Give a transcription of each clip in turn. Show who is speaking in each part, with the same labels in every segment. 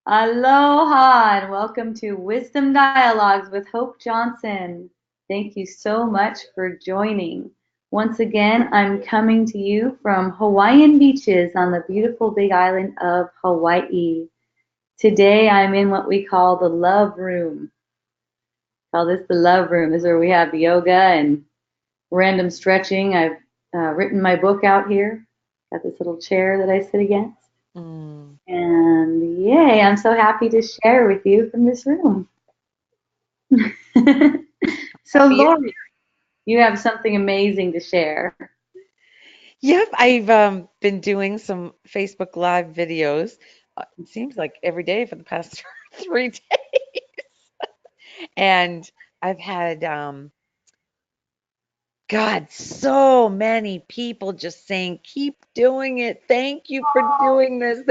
Speaker 1: Aloha and welcome to Wisdom Dialogues with Hope Johnson. Thank you so much for joining. Once again, I'm coming to you from Hawaiian beaches on the beautiful big island of Hawaii. Today I'm in what we call the love room. Call this the love room. This is where we have yoga and random stretching. I've written my book out here. Got this little chair that I sit against.
Speaker 2: Mm.
Speaker 1: And yay, I'm so happy to share with you from this room. So,
Speaker 2: Happy.
Speaker 1: Lori, you have something amazing to share.
Speaker 2: Yep, I've been doing some Facebook Live videos. It seems like every day for the past 3 days, and I've had God, so many people just saying, "Keep doing it. Thank you for doing this."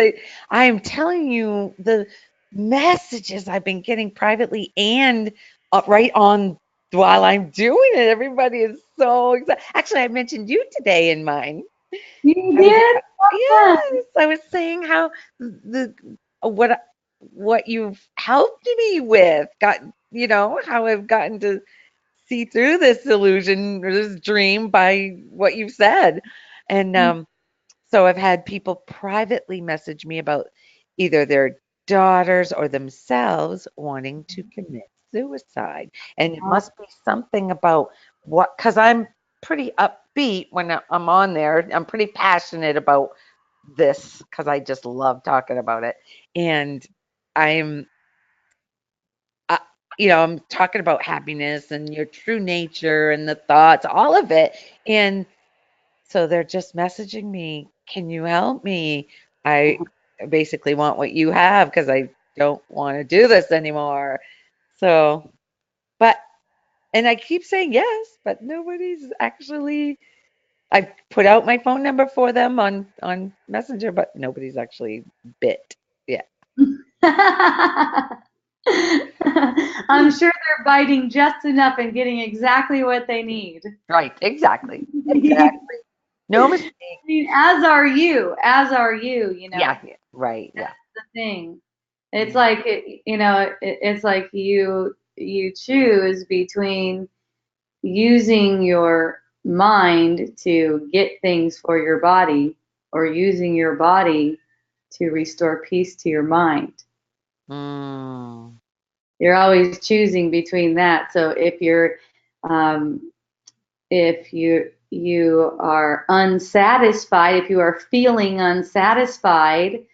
Speaker 2: I am telling you, the messages I've been getting privately and right on while I'm doing it. Everybody is so excited. Actually, I mentioned you today in mine.
Speaker 1: You
Speaker 2: I was
Speaker 1: did? Awesome.
Speaker 2: yes, I was saying how the what what you've helped me with got how I've gotten to see through this illusion or this dream by what you've said. And so I've had people privately message me about either their daughters or themselves wanting to commit suicide. And it must be something about what, because I'm pretty upbeat when I'm on there. I'm pretty passionate about this because I just love talking about it. And I'm uh, I'm talking about happiness and your true nature and the thoughts, all of it. And so they're just messaging me, "Can you help me? I basically want what you have because I don't want to do this anymore." So, but, and I keep saying yes, but nobody's actually, I put out my phone number for them on Messenger, but nobody's actually bit yet.
Speaker 1: I'm sure they're biting just enough and getting exactly what they need.
Speaker 2: Right, exactly.
Speaker 1: I
Speaker 2: Exactly. No mistake.
Speaker 1: mean, as are you.
Speaker 2: Yeah, yeah, right, yeah.
Speaker 1: The thing. It's
Speaker 2: Mm.
Speaker 1: like it's like you choose between using your mind to get things for your body or using your body to restore peace to your mind.
Speaker 2: Mm.
Speaker 1: You're always choosing between that. So um, if you are unsatisfied, if you are feeling unsatisfied,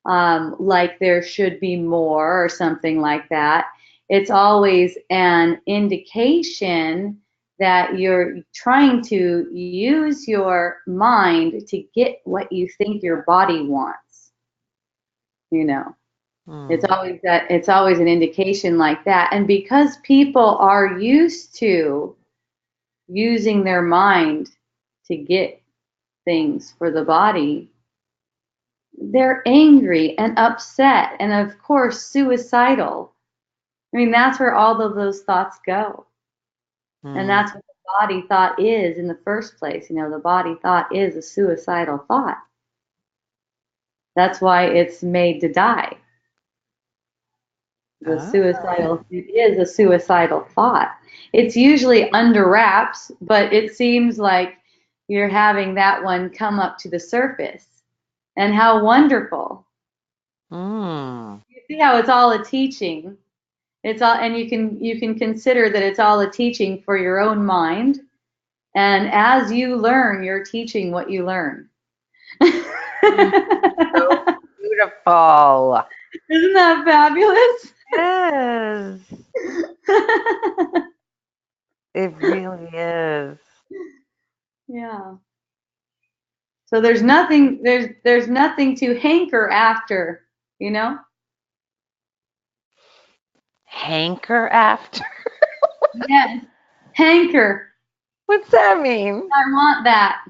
Speaker 1: like there should be more or something like that, it's always an indication that you're trying to use your mind to get what you think your body wants. You know,
Speaker 2: Mm.
Speaker 1: it's always an indication like that. And because people are used to using their mind to get things for the body, they're angry and upset and, of course, suicidal. I mean, that's where all of those thoughts go. And
Speaker 2: Mm.
Speaker 1: that's what the body thought is in the first place. The body thought is a suicidal thought. That's why it's made to die.
Speaker 2: Ah.
Speaker 1: It is a suicidal thought. It's usually under wraps, but it seems like you're having that one come up to the surface. And how wonderful.
Speaker 2: Mm.
Speaker 1: You see how it's all a teaching. It's all, and you can consider that it's all a teaching for your own mind. And as you learn, you're teaching what you learn. Isn't
Speaker 2: Mm. So beautiful.
Speaker 1: that fabulous?
Speaker 2: Yes, it really is.
Speaker 1: Yeah. So there's nothing to hanker after, you know?
Speaker 2: Hanker after?
Speaker 1: Yes. Hanker.
Speaker 2: What's that mean?
Speaker 1: I want that.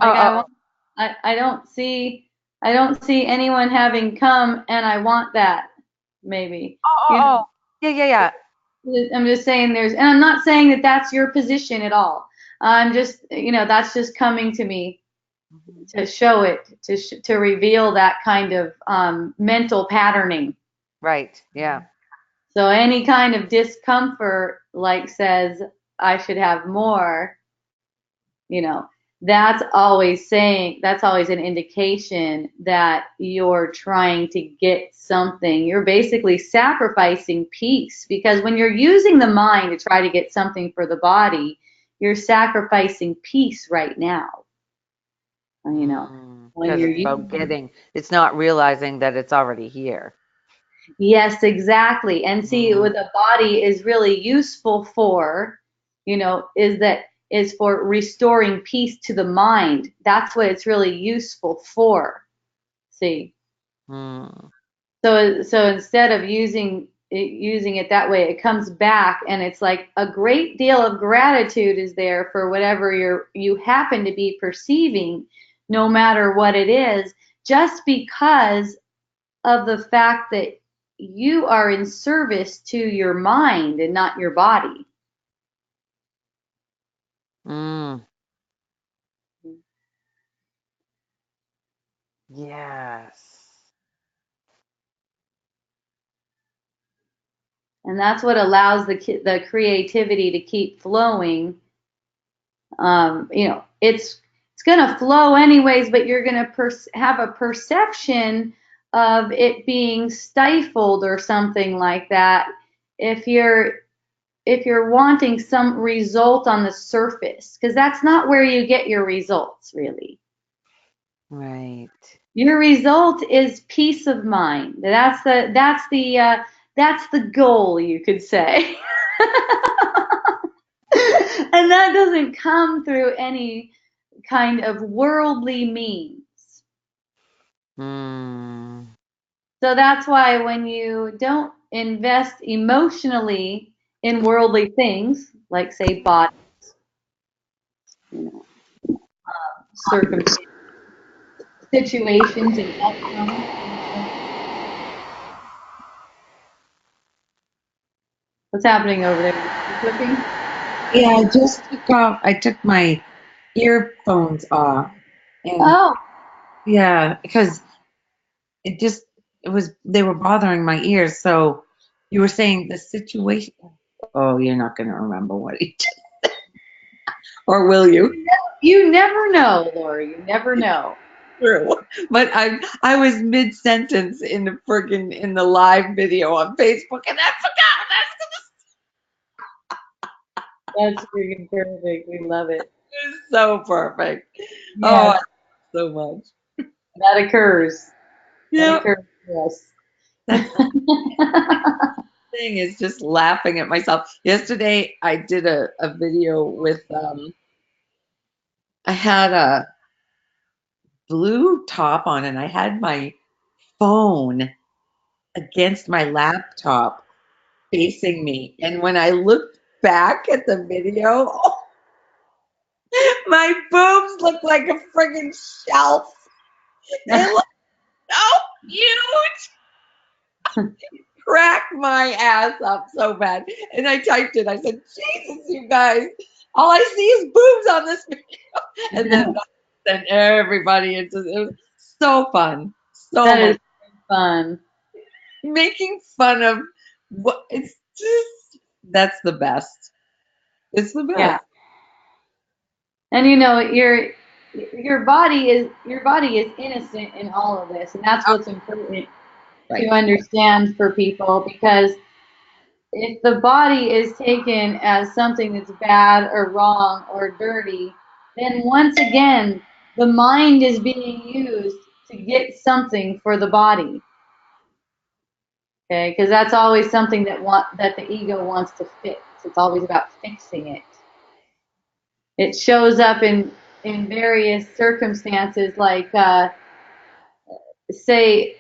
Speaker 2: Oh,
Speaker 1: Like I
Speaker 2: oh,
Speaker 1: want I don't see anyone having come and I want that maybe.
Speaker 2: oh, oh,
Speaker 1: You know,
Speaker 2: oh. Yeah, yeah, yeah.
Speaker 1: I'm just saying and I'm not saying that that's your position at all. I'm just, that's just coming to me.
Speaker 2: Mhm.
Speaker 1: to show it, to reveal that kind of mental patterning.
Speaker 2: Right. Yeah.
Speaker 1: So any kind of discomfort, like says, I should have more, you know, that's always an indication that you're trying to get something. You're basically sacrificing peace, because when you're using the mind to try to get something for the body, you're sacrificing peace right now. You know, when
Speaker 2: Because
Speaker 1: you're
Speaker 2: it's about
Speaker 1: using,
Speaker 2: getting, it's not realizing that it's already here.
Speaker 1: yes, exactly. And see,
Speaker 2: Mm.
Speaker 1: what the body is really useful for, is for restoring peace to the mind. That's what it's really useful for. See,
Speaker 2: Mm.
Speaker 1: so instead of using it that way, it comes back, and it's like a great deal of gratitude is there for whatever you happen to be perceiving, no matter what it is, just because of the fact that you are in service to your mind and not your body.
Speaker 2: Mm. Yes.
Speaker 1: And that's what allows the creativity to keep flowing. It's going to flow anyways, but you're going to have a perception of it being stifled or something like that if you're wanting some result on the surface, because that's not where you get your results really.
Speaker 2: Right.
Speaker 1: Your result is peace of mind. That's the goal, you could say. And that doesn't come through any kind of worldly means.
Speaker 2: Mm.
Speaker 1: So that's why when you don't invest emotionally in worldly things, like say body, you know, circumstances, situations, and outcomes. What's happening over there? You cooking?
Speaker 3: Yeah, I took my earphones off. And
Speaker 1: Oh,
Speaker 3: yeah, because it just, they were bothering my ears. So you were saying the situation. Oh, you're not going to remember what he did. Or will you?
Speaker 1: you never know, Lori. You never know.
Speaker 3: True. But I was mid sentence in the live video on Facebook and I forgot.
Speaker 1: That's freaking perfect. We love it.
Speaker 3: That's so perfect. Oh, I
Speaker 1: Yes,
Speaker 3: love it so much.
Speaker 1: that occurs. That
Speaker 3: Yeah.
Speaker 1: occurs to us.
Speaker 3: That's thing is just laughing at myself. Yesterday, I did a video with, I had a blue top on and I had my phone against my laptop facing me. And when I looked back at the video, my boobs looked like a friggin' shelf. They look so huge. Cracked my ass up so bad. And I typed it. I said, Jesus, you guys, all I see is boobs on this video. And then everybody, it was so fun. So
Speaker 1: That
Speaker 3: much
Speaker 1: is fun.
Speaker 3: making fun of what it's just, that's the best. It's the
Speaker 1: Yeah.
Speaker 3: best.
Speaker 1: And your body is innocent in all of this, and that's what's important to
Speaker 3: Right.
Speaker 1: understand for people, because if the body is taken as something that's bad or wrong or dirty, then once again the mind is being used to get something for the body. Okay, because that's always something that the ego wants to fix. It's always about fixing it. It shows up in various circumstances, like say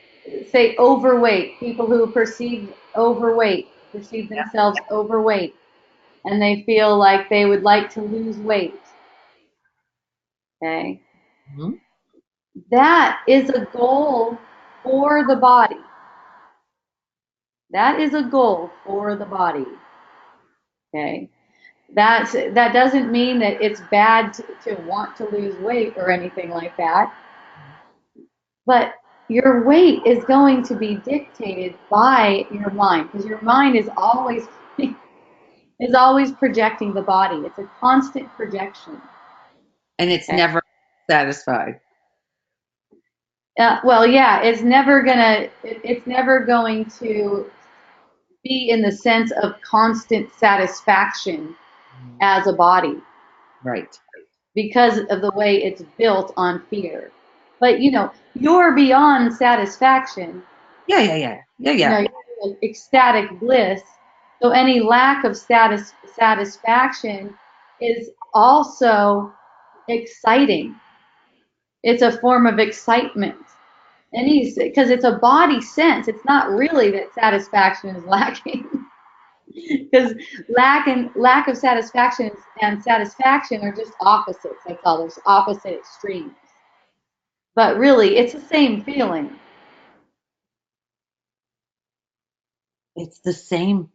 Speaker 1: say overweight people who perceive themselves overweight, and they feel like they would like to lose weight. Okay,
Speaker 3: Mhm.
Speaker 1: that is a goal for the body. That is a goal for the body. Okay, That doesn't mean that it's bad to want to lose weight or anything like that, but your weight is going to be dictated by your mind because your mind is always projecting the body. It's a constant projection.
Speaker 3: And it's
Speaker 1: Okay.
Speaker 3: never satisfied.
Speaker 1: Well, yeah, it's never going to be in the sense of constant satisfaction as a body
Speaker 3: Right.
Speaker 1: because of the way it's built on fear. But you're beyond satisfaction.
Speaker 3: Yeah, yeah, yeah. Yeah, yeah.
Speaker 1: You're like ecstatic bliss. So any lack of satisfaction is also exciting. It's a form of excitement. Because it's a body sense. It's not really that satisfaction is lacking. Because lack of satisfaction and satisfaction are just opposites. That's all. There's opposite extremes. But really, it's the same feeling.
Speaker 3: It's the same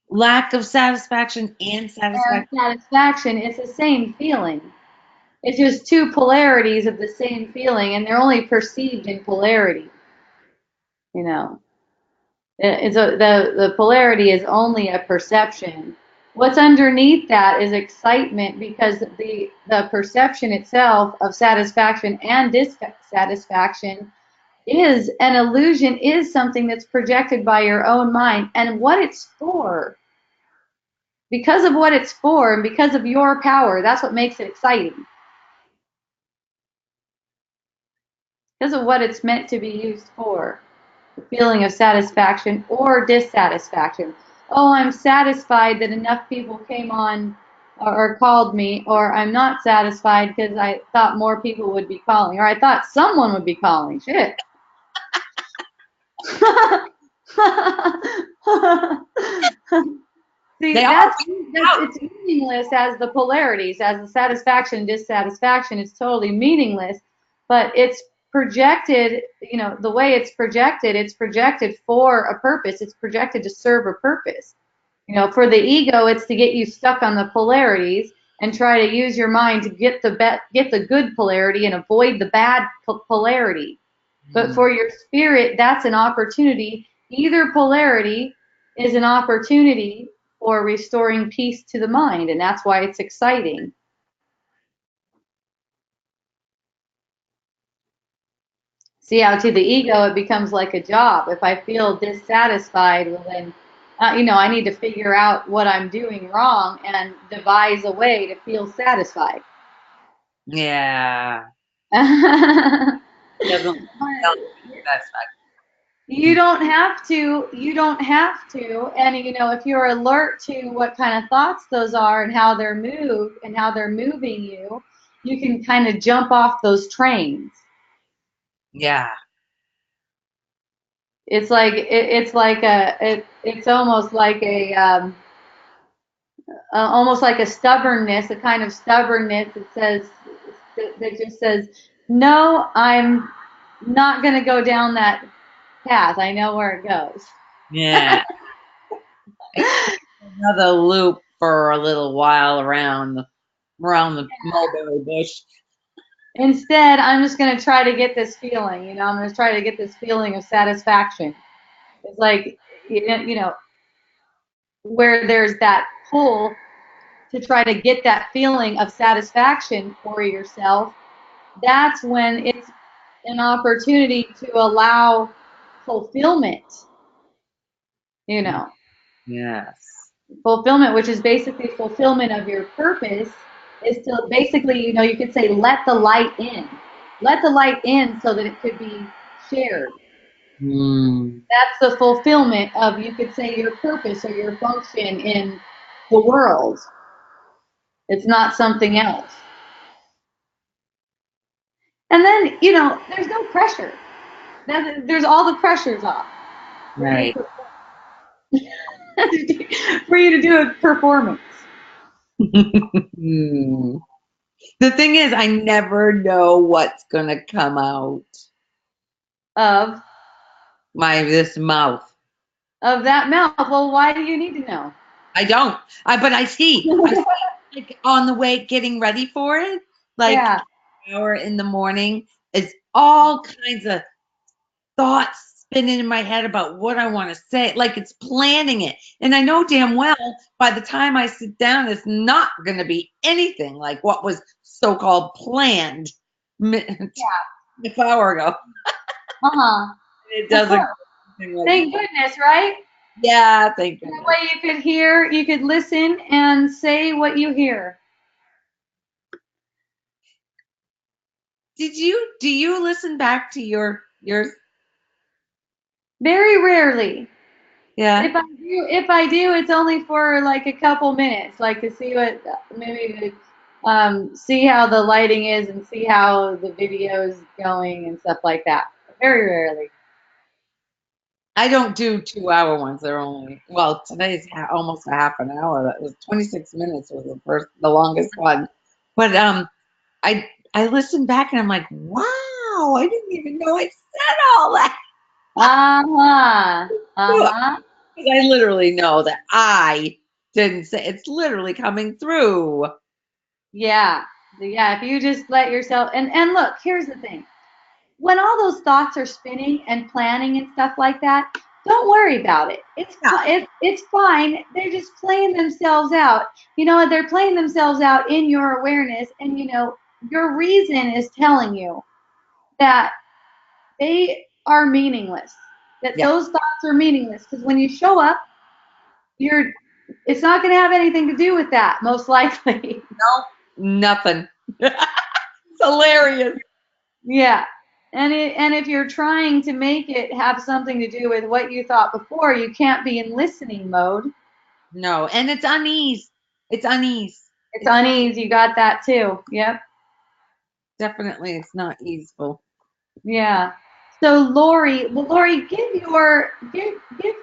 Speaker 3: lack of satisfaction and
Speaker 1: And
Speaker 3: satisfaction.
Speaker 1: satisfaction is the same feeling. It's just two polarities of the same feeling, and they're only perceived in polarity. You know, the polarity is only a perception. What's underneath that is excitement because the perception itself of satisfaction and dissatisfaction is an illusion, is something that's projected by your own mind, and what it's for. Because of what it's for and because of your power, that's what makes it exciting. Because of what it's meant to be used for. The feeling of satisfaction or dissatisfaction. Oh, I'm satisfied that enough people came on or called me, or I'm not satisfied because I thought more people would be calling, or I thought someone would be calling. Shit. See,
Speaker 3: They all
Speaker 1: that's
Speaker 3: out.
Speaker 1: it's meaningless as the polarities, as the satisfaction and dissatisfaction. It's totally meaningless, but it's projected. The way it's projected for a purpose. It's projected to serve a purpose. For the ego, it's to get you stuck on the polarities and try to use your mind to get the good polarity and avoid the bad polarity. But for your spirit, that's an opportunity. Either polarity is an opportunity for restoring peace to the mind, and that's why it's exciting. See how to the ego it becomes like a job. If I feel dissatisfied, well then, I need to figure out what I'm doing wrong and devise a way to feel satisfied.
Speaker 3: Yeah. It doesn't tell you that's
Speaker 1: You don't have to. You don't have to. And if you're alert to what kind of thoughts those are and how they're moving you, you can kind of jump off those trains.
Speaker 3: yeah.
Speaker 1: It's almost like a stubbornness, a kind of stubbornness that just says, no, I'm not going to go down that path. I know where it goes.
Speaker 3: Yeah. Another loop for a little while around the mulberry bush.
Speaker 1: Instead, I'm just going to try to get this feeling. I'm going to try to get this feeling of satisfaction. It's like, where there's that pull to try to get that feeling of satisfaction for yourself, that's when it's an opportunity to allow fulfillment, you know,
Speaker 3: Yes.
Speaker 1: fulfillment, which is basically fulfillment of your purpose, is to basically, you could say, let the light in. Let the light in so that it could be shared.
Speaker 3: Mm.
Speaker 1: That's the fulfillment of, you could say, your purpose or your function in the world. It's not something else. And then, there's no pressure. There's all the pressures off for you
Speaker 3: Right.
Speaker 1: to for you to do a performance
Speaker 3: Hmm. The thing is, I never know what's gonna come out
Speaker 1: of
Speaker 3: my this mouth.
Speaker 1: that mouth. Well, why do you need to know?
Speaker 3: I don't. But I see like on the way getting ready for it, like
Speaker 1: Yeah.
Speaker 3: hour in the morning is all kinds of thoughts spinning in my head about what I want to say. Like it's planning it. And I know damn well by the time I sit down, it's not going to be anything like what was so called planned half hour ago.
Speaker 1: Uh-huh.
Speaker 3: It
Speaker 1: Of
Speaker 3: doesn't.
Speaker 1: course. Thank goodness, right?
Speaker 3: Yeah, thank
Speaker 1: That
Speaker 3: goodness.
Speaker 1: way you could hear, you could listen and say what you hear.
Speaker 3: Do you listen back to your
Speaker 1: Very rarely.
Speaker 3: yeah?
Speaker 1: If I do, it's only for like a couple minutes, like to see what, maybe to see how the lighting is and see how the video's going and stuff like that. Very rarely.
Speaker 3: I don't do 2 hour ones. They're only well today's almost a half an hour. That was 26 minutes was the longest one. But I listened back and I'm like, wow, I didn't even know I said all that.
Speaker 1: Uh-huh.
Speaker 3: Because
Speaker 1: Uh-huh.
Speaker 3: I literally know that I didn't say it's literally coming through.
Speaker 1: Yeah. Yeah, if you just let yourself, and look, here's the thing. When all those thoughts are spinning and planning and stuff like that, don't worry about it.
Speaker 3: Yeah,
Speaker 1: It's fine. They're just playing themselves out. You know, they're playing themselves out in your awareness, and you know, your reason is telling you that they are meaningless. That
Speaker 3: yeah,
Speaker 1: those thoughts are meaningless because when you show up, you're it's not going to have anything to do with that, most likely.
Speaker 3: no, nothing. It's hilarious.
Speaker 1: Yeah. And if you're trying to make it have something to do with what you thought before, you can't be in listening mode.
Speaker 3: No, and it's unease. It's unease.
Speaker 1: It's
Speaker 3: It's
Speaker 1: unease. You got that too. Yep.
Speaker 3: definitely it's not easeful.
Speaker 1: Yeah. So Lori, well, Lori, give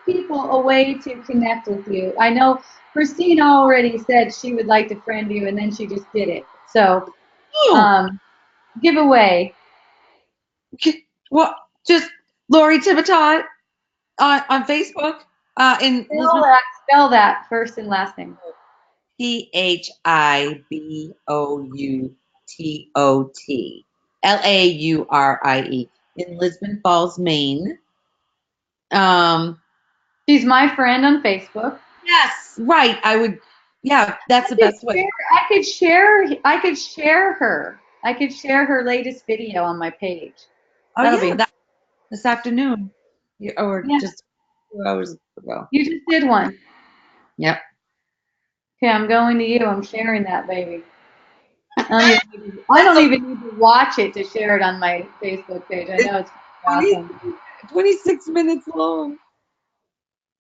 Speaker 1: people a way to connect with you. I know Christine already said she would like to friend you, and then she just did it. So
Speaker 3: Oh,
Speaker 1: um, give away.
Speaker 3: well, just Lori Tivitot on Facebook in
Speaker 1: Spell
Speaker 3: Lisbon.
Speaker 1: that. Spell that first and last name.
Speaker 3: HiboutLaurie in Lisbon Falls, Maine. Um,
Speaker 1: She's my friend on Facebook.
Speaker 3: yes, right. I would. Yeah, that's
Speaker 1: I
Speaker 3: the
Speaker 1: could
Speaker 3: best way.
Speaker 1: share. I could share. I could share her. I could share her latest video on my page.
Speaker 3: Oh
Speaker 1: That'll
Speaker 3: yeah,
Speaker 1: be.
Speaker 3: that this afternoon, or
Speaker 1: Yeah,
Speaker 3: just 2 hours ago.
Speaker 1: you just did one.
Speaker 3: Yep.
Speaker 1: Okay, I'm going to you. I'm sharing that baby. I
Speaker 3: That's
Speaker 1: don't
Speaker 3: a
Speaker 1: even need to watch it to share it on my Facebook page. I
Speaker 3: it's
Speaker 1: know it's
Speaker 3: 20,
Speaker 1: awesome.
Speaker 3: 26 minutes long.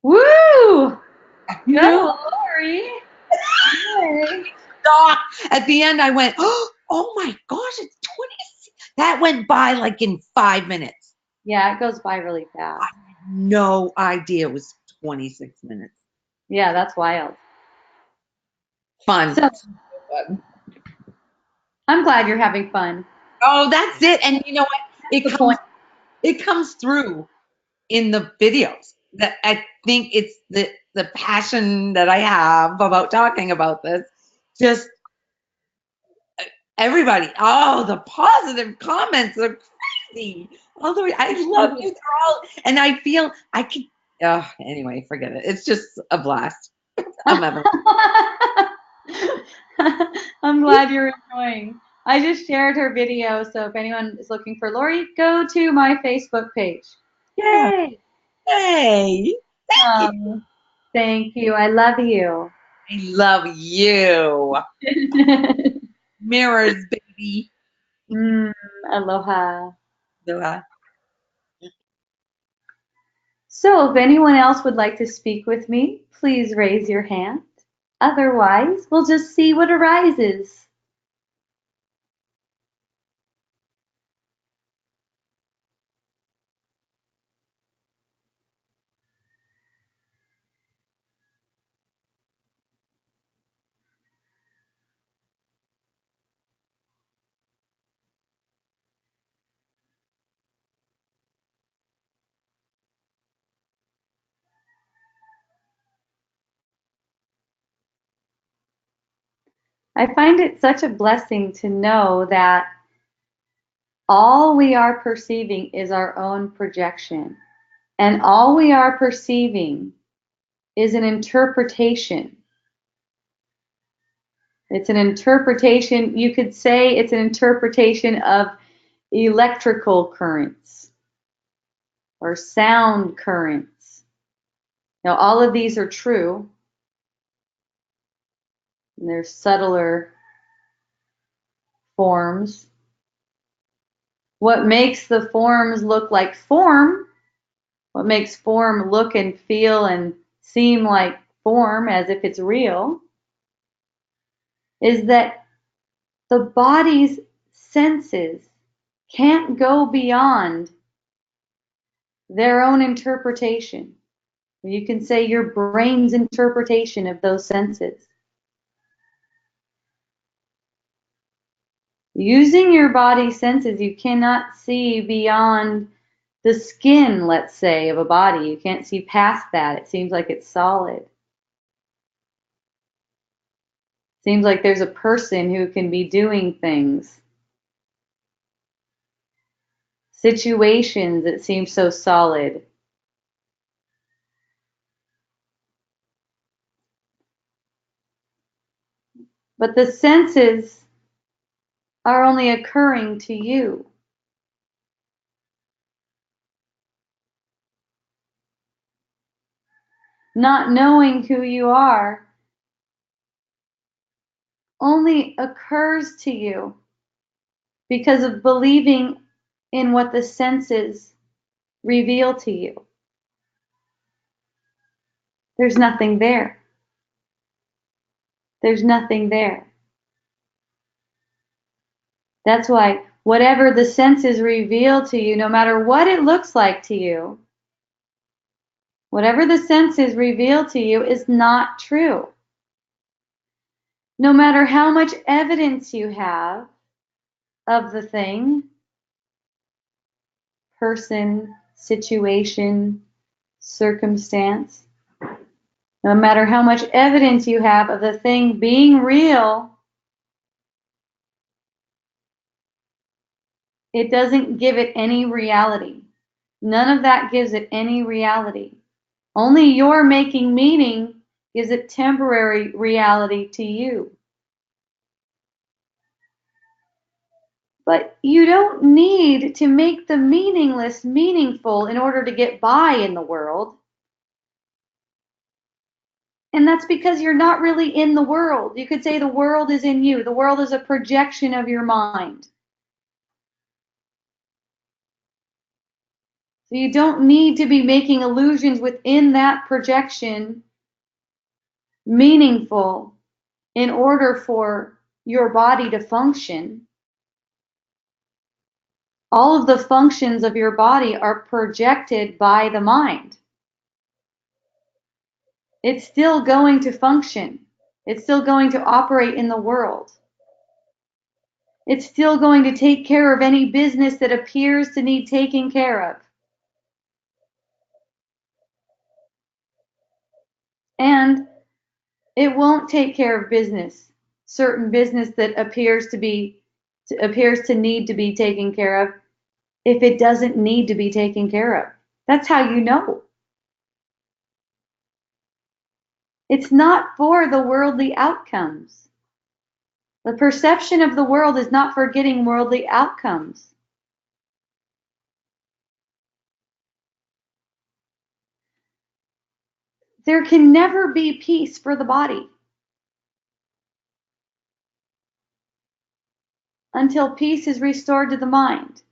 Speaker 1: Woo!
Speaker 3: You know,
Speaker 1: Go, Lori. Yay.
Speaker 3: stop. At the end, I went, oh my gosh, it's 26. That went by like in 5 minutes.
Speaker 1: Yeah, it goes by really
Speaker 3: I
Speaker 1: fast.
Speaker 3: had no idea it was 26 minutes.
Speaker 1: Yeah, that's wild.
Speaker 3: Fun.
Speaker 1: So
Speaker 3: Fun.
Speaker 1: I'm glad you're having fun.
Speaker 3: Oh, that's it. And you know what?
Speaker 1: That's
Speaker 3: It
Speaker 1: the
Speaker 3: comes
Speaker 1: point.
Speaker 3: it comes through in the videos. That I think it's the passion that I have about talking about this. Just everybody, oh, the positive comments are crazy. Although I love you, they're all, and I feel I can. Oh, anyway, forget it. It's just a blast. I'm having.
Speaker 1: I'm glad you're enjoying. I just shared her video, so if anyone is looking for Lori, go to my Facebook page.
Speaker 3: Yeah.
Speaker 1: Yay!
Speaker 3: Hey, thank you.
Speaker 1: Thank you. I love you.
Speaker 3: I love you. Mirrors, baby.
Speaker 1: mm, aloha.
Speaker 3: So,
Speaker 1: So, if anyone else would like to speak with me, please raise your hand. Otherwise, we'll just see what arises. I find it such a blessing to know that all we are perceiving is our own projection. And all we are perceiving is an interpretation. It's an interpretation, you could say it's an interpretation of electrical currents or sound currents. Now, all of these are true, and they're subtler forms. What makes the forms look like form, what makes form look and feel and seem like form as if it's real, is that the body's senses can't go beyond their own interpretation. You can say your brain's interpretation of those senses. Using your body senses, you cannot see beyond the skin, let's say, of a body. You can't see past that. It seems like it's solid. Seems like there's a person who can be doing things. Situations that seem so solid. But the senses are only occurring to you. Not knowing who you are only occurs to you because of believing in what the senses reveal to you. There's nothing there. There's nothing there. That's why whatever the senses reveal to you, no matter what it looks like to you, whatever the senses reveal to you is not true. No matter how much evidence you have of the thing, person, situation, circumstance, no matter how much evidence you have of the thing being real, it doesn't give it any reality. None of that gives it any reality. Only your making meaning gives it temporary reality to you. But you don't need to make the meaningless meaningful in order to get by in the world. And that's because you're not really in the world. You could say the world is in you. The world is a projection of your mind. So you don't need to be making illusions within that projection meaningful in order for your body to function. All of the functions of your body are projected by the mind. It's still going to function. It's still going to operate in the world. It's still going to take care of any business that appears to need taking care of. And it won't take care of certain business that appears to need to be taken care of if it doesn't need to be taken care of. That's how you know. It's not for the worldly outcomes. The perception of the world is not for getting worldly outcomes. There can never be peace for the body until peace is restored to the mind.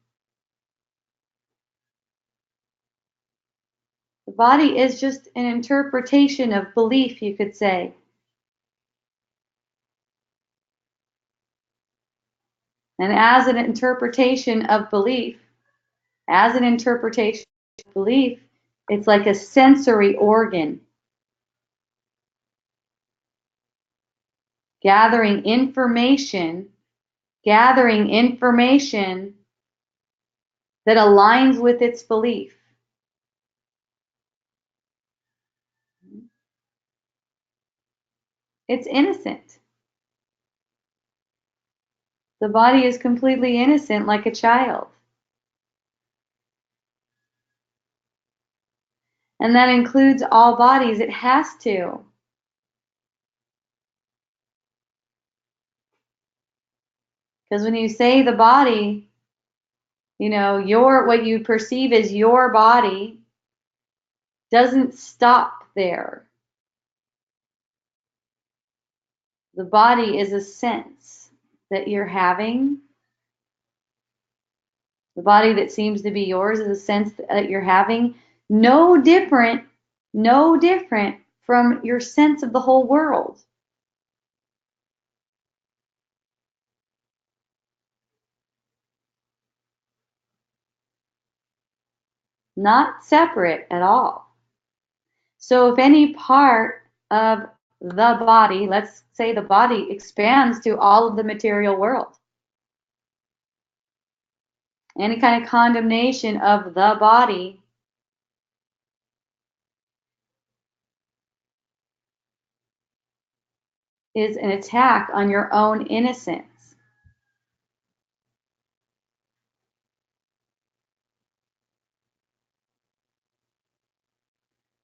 Speaker 1: The body is just an interpretation of belief, you could say. And as an interpretation of belief, it's like a sensory organ gathering information that aligns with its belief. It's innocent. The body is completely innocent like a child. And that includes all bodies. It has to. Because when you say the body, what you perceive as your body doesn't stop there. The body is a sense that you're having. The body that seems to be yours is a sense that you're having. No different, no different from your sense of the whole world. Not separate at all. So if any part of the body, let's say the body expands to all of the material world, any kind of condemnation of the body is an attack on your own innocence.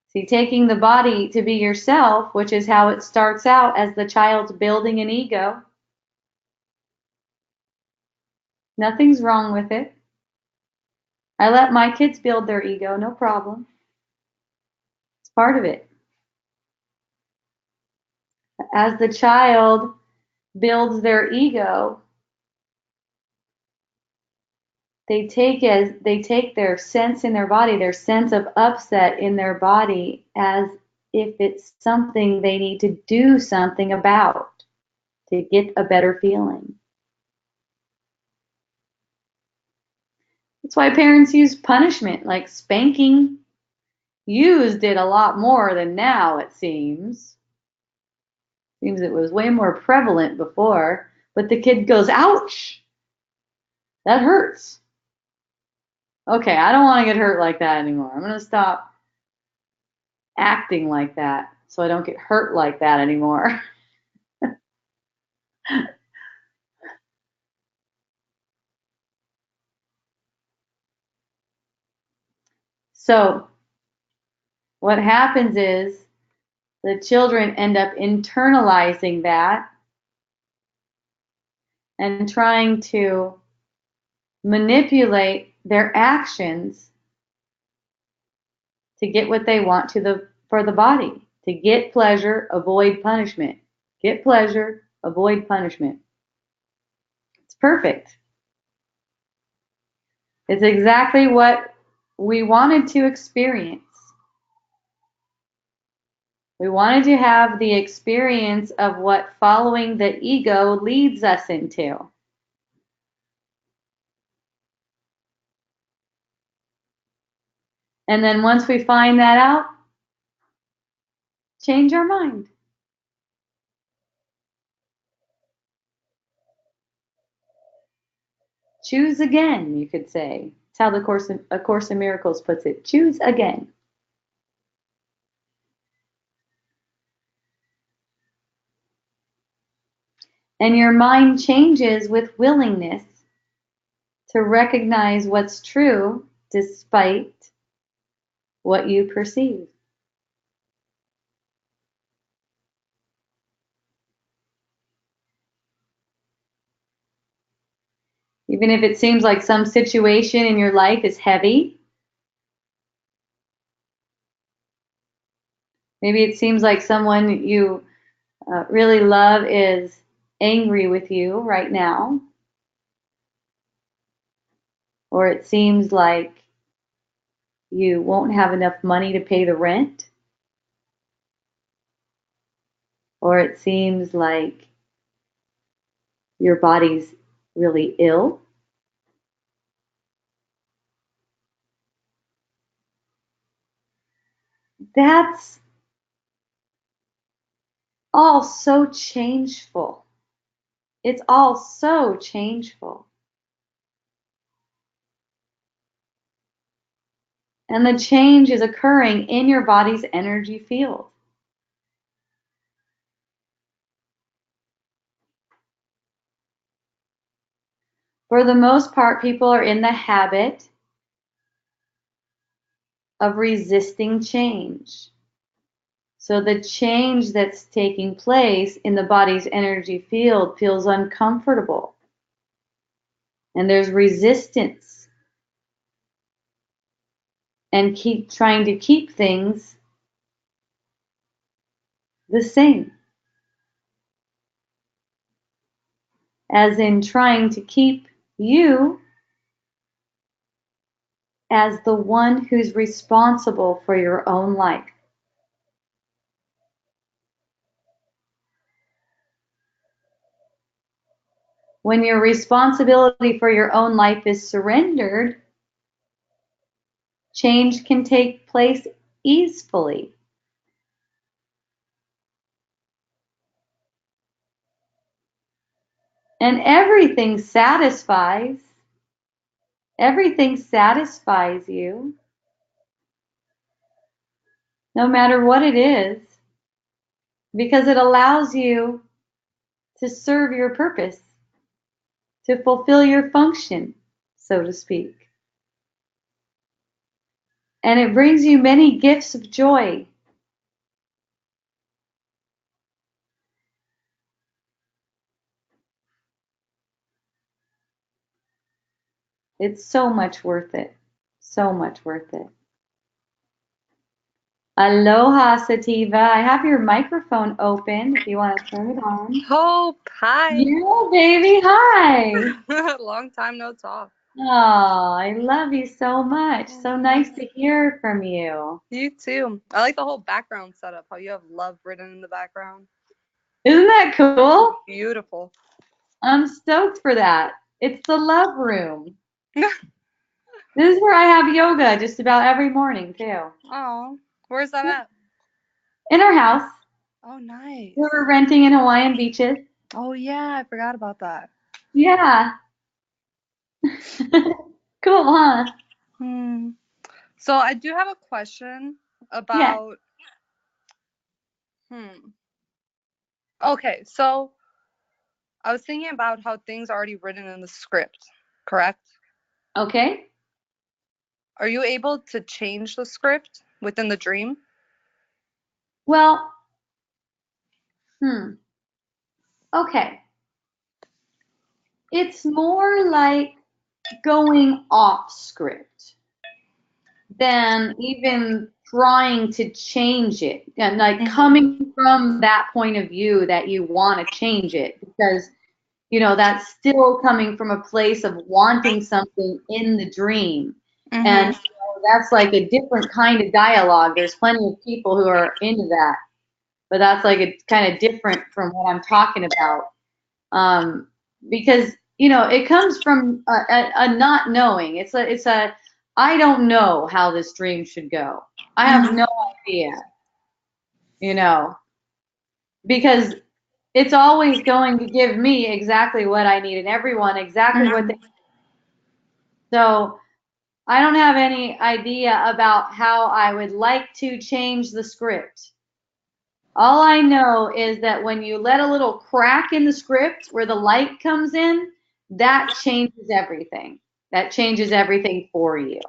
Speaker 1: See, taking the body to be yourself, which is how it starts out as the child's building an ego, nothing's wrong with it. I let my kids build their ego, no problem. It's part of it. As the child builds their ego, they take their sense in their body, their sense of upset in their body, as if it's something they need to do something about to get a better feeling. That's why parents use punishment, like spanking. Used it a lot more than now, it seems. Seems it was way more prevalent before, but the kid goes, ouch, that hurts. Okay, I don't want to get hurt like that anymore. I'm going to stop acting like that so I don't get hurt like that anymore. So what happens is the children end up internalizing that and trying to manipulate their actions to get what they want for the body. To get pleasure, avoid punishment. Get pleasure, avoid punishment. It's perfect. It's exactly what we wanted to experience. We wanted to have the experience of what following the ego leads us into. And then once we find that out, change our mind. Choose again, you could say. It's how A Course in Miracles puts it. Choose again. And your mind changes with willingness to recognize what's true despite what you perceive. Even if it seems like some situation in your life is heavy, maybe it seems like someone you really love is angry with you right now, or it seems like you won't have enough money to pay the rent, or it seems like your body's really ill. That's all so changeful. It's all so changeful. And the change is occurring in your body's energy field. For the most part, people are in the habit of resisting change. So the change that's taking place in the body's energy field feels uncomfortable. And there's resistance. And keep trying to keep things the same. As in trying to keep you as the one who's responsible for your own life. When your responsibility for your own life is surrendered, change can take place easily. And everything satisfies you, no matter what it is, because it allows you to serve your purpose, to fulfill your function, so to speak. And it brings you many gifts of joy. It's so much worth it. So much worth it. Aloha, Sativa. I have your microphone open if you want to turn it on.
Speaker 4: Hope, hi.
Speaker 1: Yeah, baby. Hi.
Speaker 4: Long time no talk.
Speaker 1: Oh, I love you so much. So nice to hear from you.
Speaker 4: You too. I like the whole background setup, how you have love written in the background.
Speaker 1: Isn't that cool?
Speaker 4: Beautiful.
Speaker 1: I'm stoked for that. It's the love room. This is where I have yoga just about every morning, too.
Speaker 4: Oh, where's that at?
Speaker 1: In our house.
Speaker 4: Oh, nice.
Speaker 1: We were renting in Hawaiian beaches.
Speaker 4: Oh, yeah, I forgot about that.
Speaker 1: Yeah. Cool, huh?
Speaker 4: So I do have a question
Speaker 1: Yeah.
Speaker 4: about, Okay, so I was thinking about how things are already written in the script, correct?
Speaker 1: Okay.
Speaker 4: Are you able to change the script within the dream?
Speaker 1: Well, okay. It's more like going off script than even trying to change it and like coming from that point of view that you want to change it because that's still coming from a place of wanting something in the dream. And that's like a different kind of dialogue. There's plenty of people who are into that, but that's like a kind of different from what I'm talking about. Because it comes from a not knowing. It's a I don't know how this dream should go. I have no idea, because it's always going to give me exactly what I need and everyone exactly what they need. So I don't have any idea about how I would like to change the script. All I know is that when you let a little crack in the script where the light comes in, that changes everything. That changes everything for you.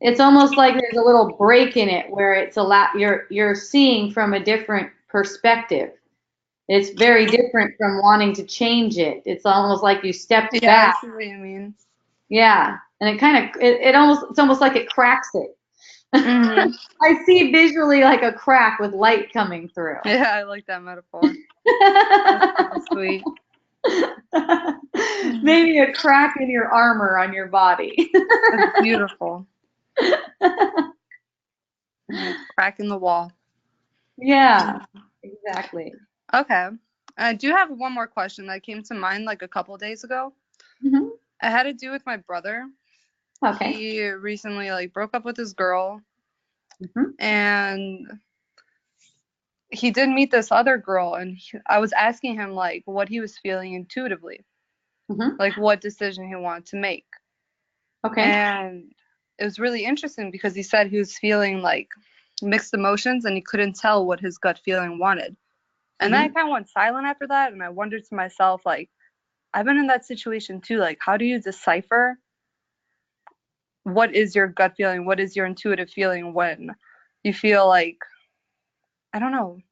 Speaker 1: It's almost like there's a little break in it where you're seeing from a different perspective. It's very different from wanting to change it. It's almost like you stepped
Speaker 4: Yeah, I
Speaker 1: back.
Speaker 4: see what you mean.
Speaker 1: Yeah, and it's almost like it cracks it. I see visually like a crack with light coming through.
Speaker 4: Yeah, I like that metaphor. That's sweet.
Speaker 1: Maybe a crack in your armor on your body.
Speaker 4: That's beautiful. Crack in the wall.
Speaker 1: Yeah, exactly.
Speaker 4: Okay. I do have one more question that came to mind like a couple days ago.
Speaker 1: Mm-hmm.
Speaker 4: It had to do with my brother.
Speaker 1: Okay.
Speaker 4: He recently like broke up with his girl, and he did meet this other girl, and I was asking him like what he was feeling intuitively, like what decision he wanted to make.
Speaker 1: Okay.
Speaker 4: And it was really interesting because he said he was feeling like mixed emotions and he couldn't tell what his gut feeling wanted. And then I kind of went silent after that, and I wondered to myself, like, I've been in that situation too. Like, how do you decipher what is your gut feeling? What is your intuitive feeling when you feel like, I don't know, just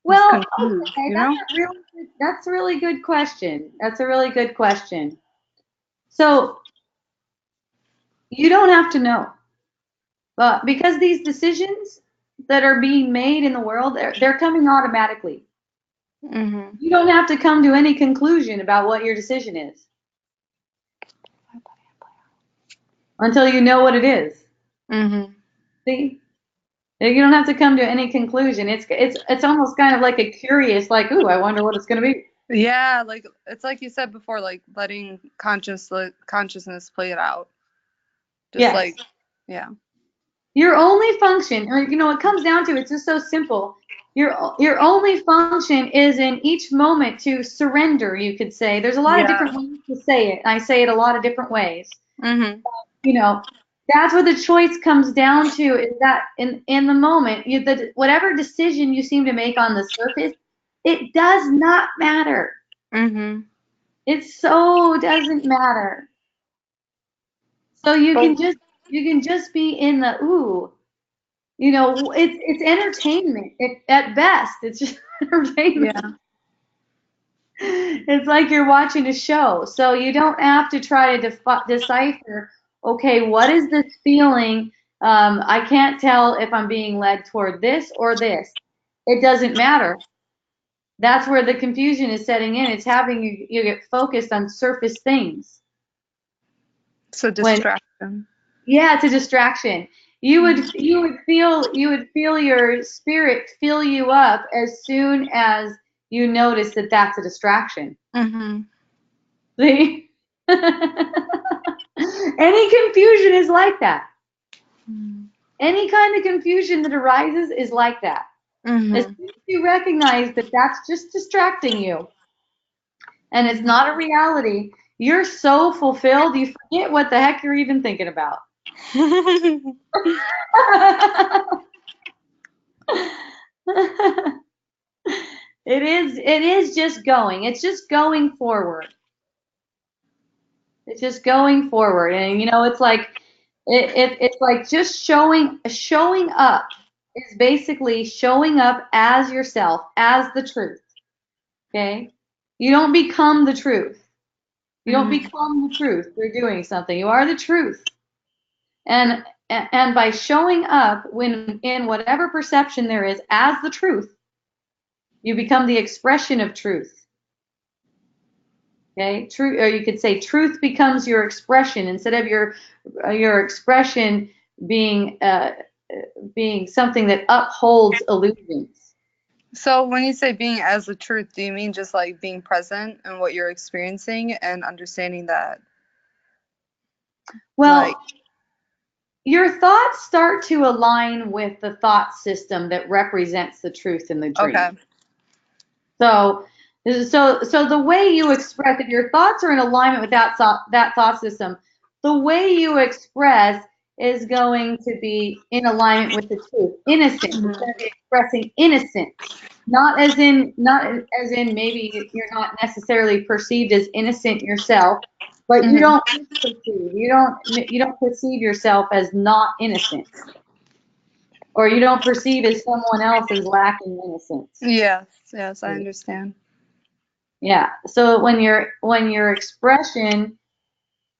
Speaker 1: Well,
Speaker 4: confused,
Speaker 1: okay,
Speaker 4: you know?
Speaker 1: that's a really good question. That's a really good question. So you don't have to know, but because these decisions that are being made in the world, they're coming automatically.
Speaker 4: Mm-hmm.
Speaker 1: You don't have to come to any conclusion about what your decision is until you know what it is.
Speaker 4: Mm-hmm.
Speaker 1: See? You don't have to come to any conclusion. It's almost kind of like a curious, like, ooh, I wonder what it's going to be.
Speaker 4: Yeah, like it's like you said before, like letting consciousness play it out. Just
Speaker 1: Yes.
Speaker 4: like, yeah.
Speaker 1: Your only function, or it comes down to, it's just so simple. Your only function is in each moment to surrender, you could say. There's a lot of
Speaker 4: Yeah.
Speaker 1: different ways to say it. I say it a lot of different ways.
Speaker 4: Mm-hmm.
Speaker 1: You know, that's what the choice comes down to, is that in the moment, whatever decision you seem to make on the surface, it does not matter.
Speaker 4: Mm-hmm.
Speaker 1: It so doesn't matter. So you can just be in the ooh. It's entertainment. At best, it's just entertainment.
Speaker 4: Yeah.
Speaker 1: It's like you're watching a show. So you don't have to try to decipher, okay, what is this feeling? I can't tell if I'm being led toward this or this. It doesn't matter. That's where the confusion is setting in. It's having you get focused on surface things.
Speaker 4: So
Speaker 1: When
Speaker 4: distraction.
Speaker 1: Yeah, it's a distraction. You would feel your spirit fill you up as soon as you notice that that's a distraction.
Speaker 4: Mm-hmm.
Speaker 1: See? Any confusion is like that. Any kind of confusion that arises is like that. As
Speaker 4: Mm-hmm.
Speaker 1: soon as you recognize that that's just distracting you and it's not a reality, you're so fulfilled, you forget what the heck you're even thinking about. It is just going. It's just going forward. It's just going forward. And it's like it's like just showing up is basically showing up as yourself, as the truth. Okay? You don't become the truth. You don't
Speaker 4: Mm-hmm.
Speaker 1: become the truth through doing something. You are the truth. And by showing up when in whatever perception there is as the truth, you become the expression of truth. Okay, true, or you could say truth becomes your expression instead of your expression being being something that upholds illusions.
Speaker 4: So when you say being as the truth, do you mean just like being present in what you're experiencing and understanding that, like,
Speaker 1: Well, your thoughts start to align with the thought system that represents the truth in the
Speaker 4: okay.
Speaker 1: dream. So, so the way you express, if your thoughts are in alignment with that thought system, the way you express is going to be in alignment with the truth. Innocent. It's
Speaker 4: Mm-hmm.
Speaker 1: going to be expressing innocence, not as in maybe you're not necessarily perceived as innocent yourself, but you
Speaker 4: Mm-hmm.
Speaker 1: don't misperceive. You don't perceive yourself as not innocent, or you don't perceive as someone else as lacking innocence.
Speaker 4: Yes, yes, I understand.
Speaker 1: Yeah. So when your expression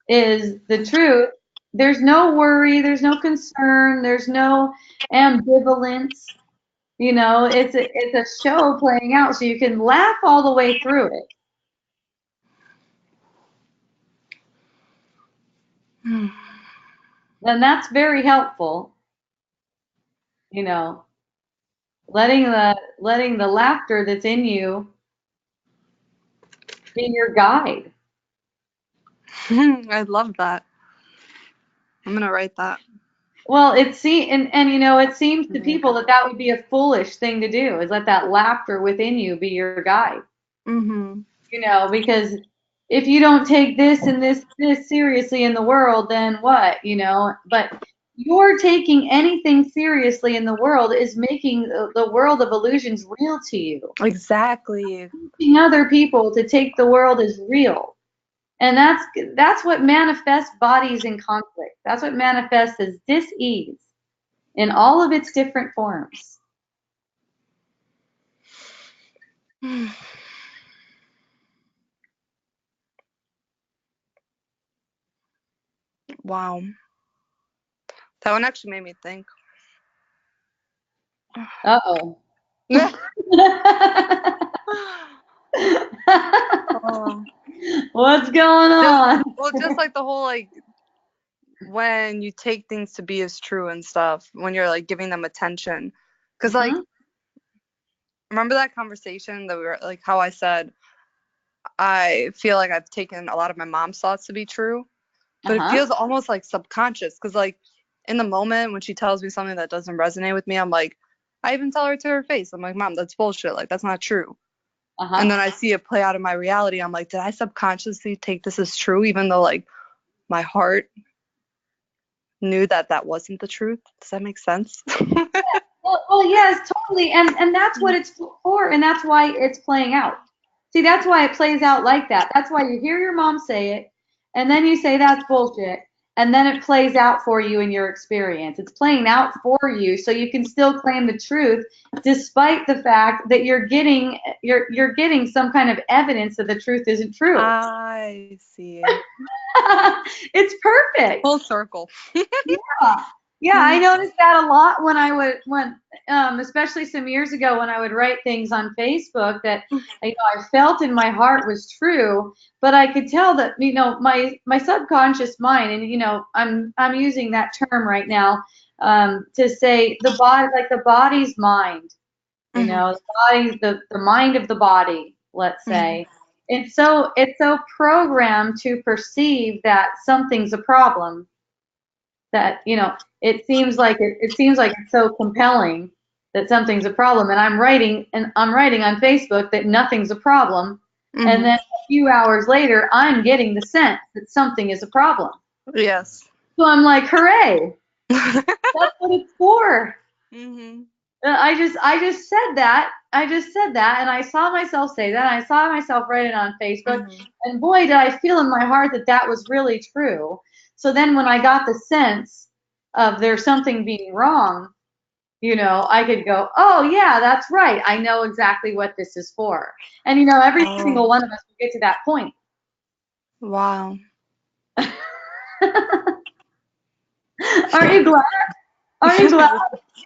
Speaker 1: is the truth, there's no worry, there's no concern, there's no ambivalence. It's a show playing out, so you can laugh all the way through it, and that's very helpful. You know, letting the laughter that's in you be your guide.
Speaker 4: I love that. I'm gonna write that.
Speaker 1: Well, it seems to people that would be a foolish thing to do, is let that laughter within you be your guide.
Speaker 4: Mm-hmm.
Speaker 1: Because if you don't take this and this seriously in the world, then what? But you're taking anything seriously in the world is making the world of illusions real to you.
Speaker 4: Exactly.
Speaker 1: Teaching other people to take the world as real. And that's what manifests bodies in conflict. That's what manifests as dis-ease in all of its different forms.
Speaker 4: Wow. That one actually made me think.
Speaker 1: Uh-oh.
Speaker 4: Oh.
Speaker 1: What's going on?
Speaker 4: Well, just like the whole like when you take things to be as true and stuff, when you're like giving them attention. Because like, remember that conversation that we were like, how I said, I feel like I've taken a lot of my mom's thoughts to be true, but it feels almost like subconscious. Because like in the moment when she tells me something that doesn't resonate with me, I'm like, I even tell her to her face, I'm like, Mom, that's bullshit. Like, that's not true. And then I see it play out in my reality. I'm like, did I subconsciously take this as true, even though like my heart knew that that wasn't the truth? Does that make sense?
Speaker 1: Well, yes, totally. And that's what it's for, and that's why it's playing out. See, that's why it plays out like that. That's why you hear your mom say it, and then you say that's bullshit, and then it plays out for you in your experience. It's playing out for you so you can still claim the truth despite the fact that you're getting some kind of evidence that the truth isn't true.
Speaker 4: I see.
Speaker 1: It's perfect.
Speaker 4: Full circle.
Speaker 1: Yeah, I noticed that a lot especially some years ago when I would write things on Facebook that I felt in my heart was true, but I could tell that my subconscious mind, and I'm using that term right now to say the body, like the body's mind, the body, the mind of the body, let's say. It's so programmed to perceive that something's a problem, that it seems like it's so compelling that something's a problem, and I'm writing on Facebook that nothing's a problem, and then a few hours later I'm getting the sense that something is a problem.
Speaker 4: Yes.
Speaker 1: So I'm like, hooray. That's what it's for. I just said that, and I saw myself say that, and I saw myself write it on Facebook, and boy, did I feel in my heart that that was really true. So then when I got the sense of there's something being wrong, I could go, oh yeah, that's right. I know exactly what this is for. And every single one of us will get to that point.
Speaker 4: Wow.
Speaker 1: Aren't you glad? Aren't you glad?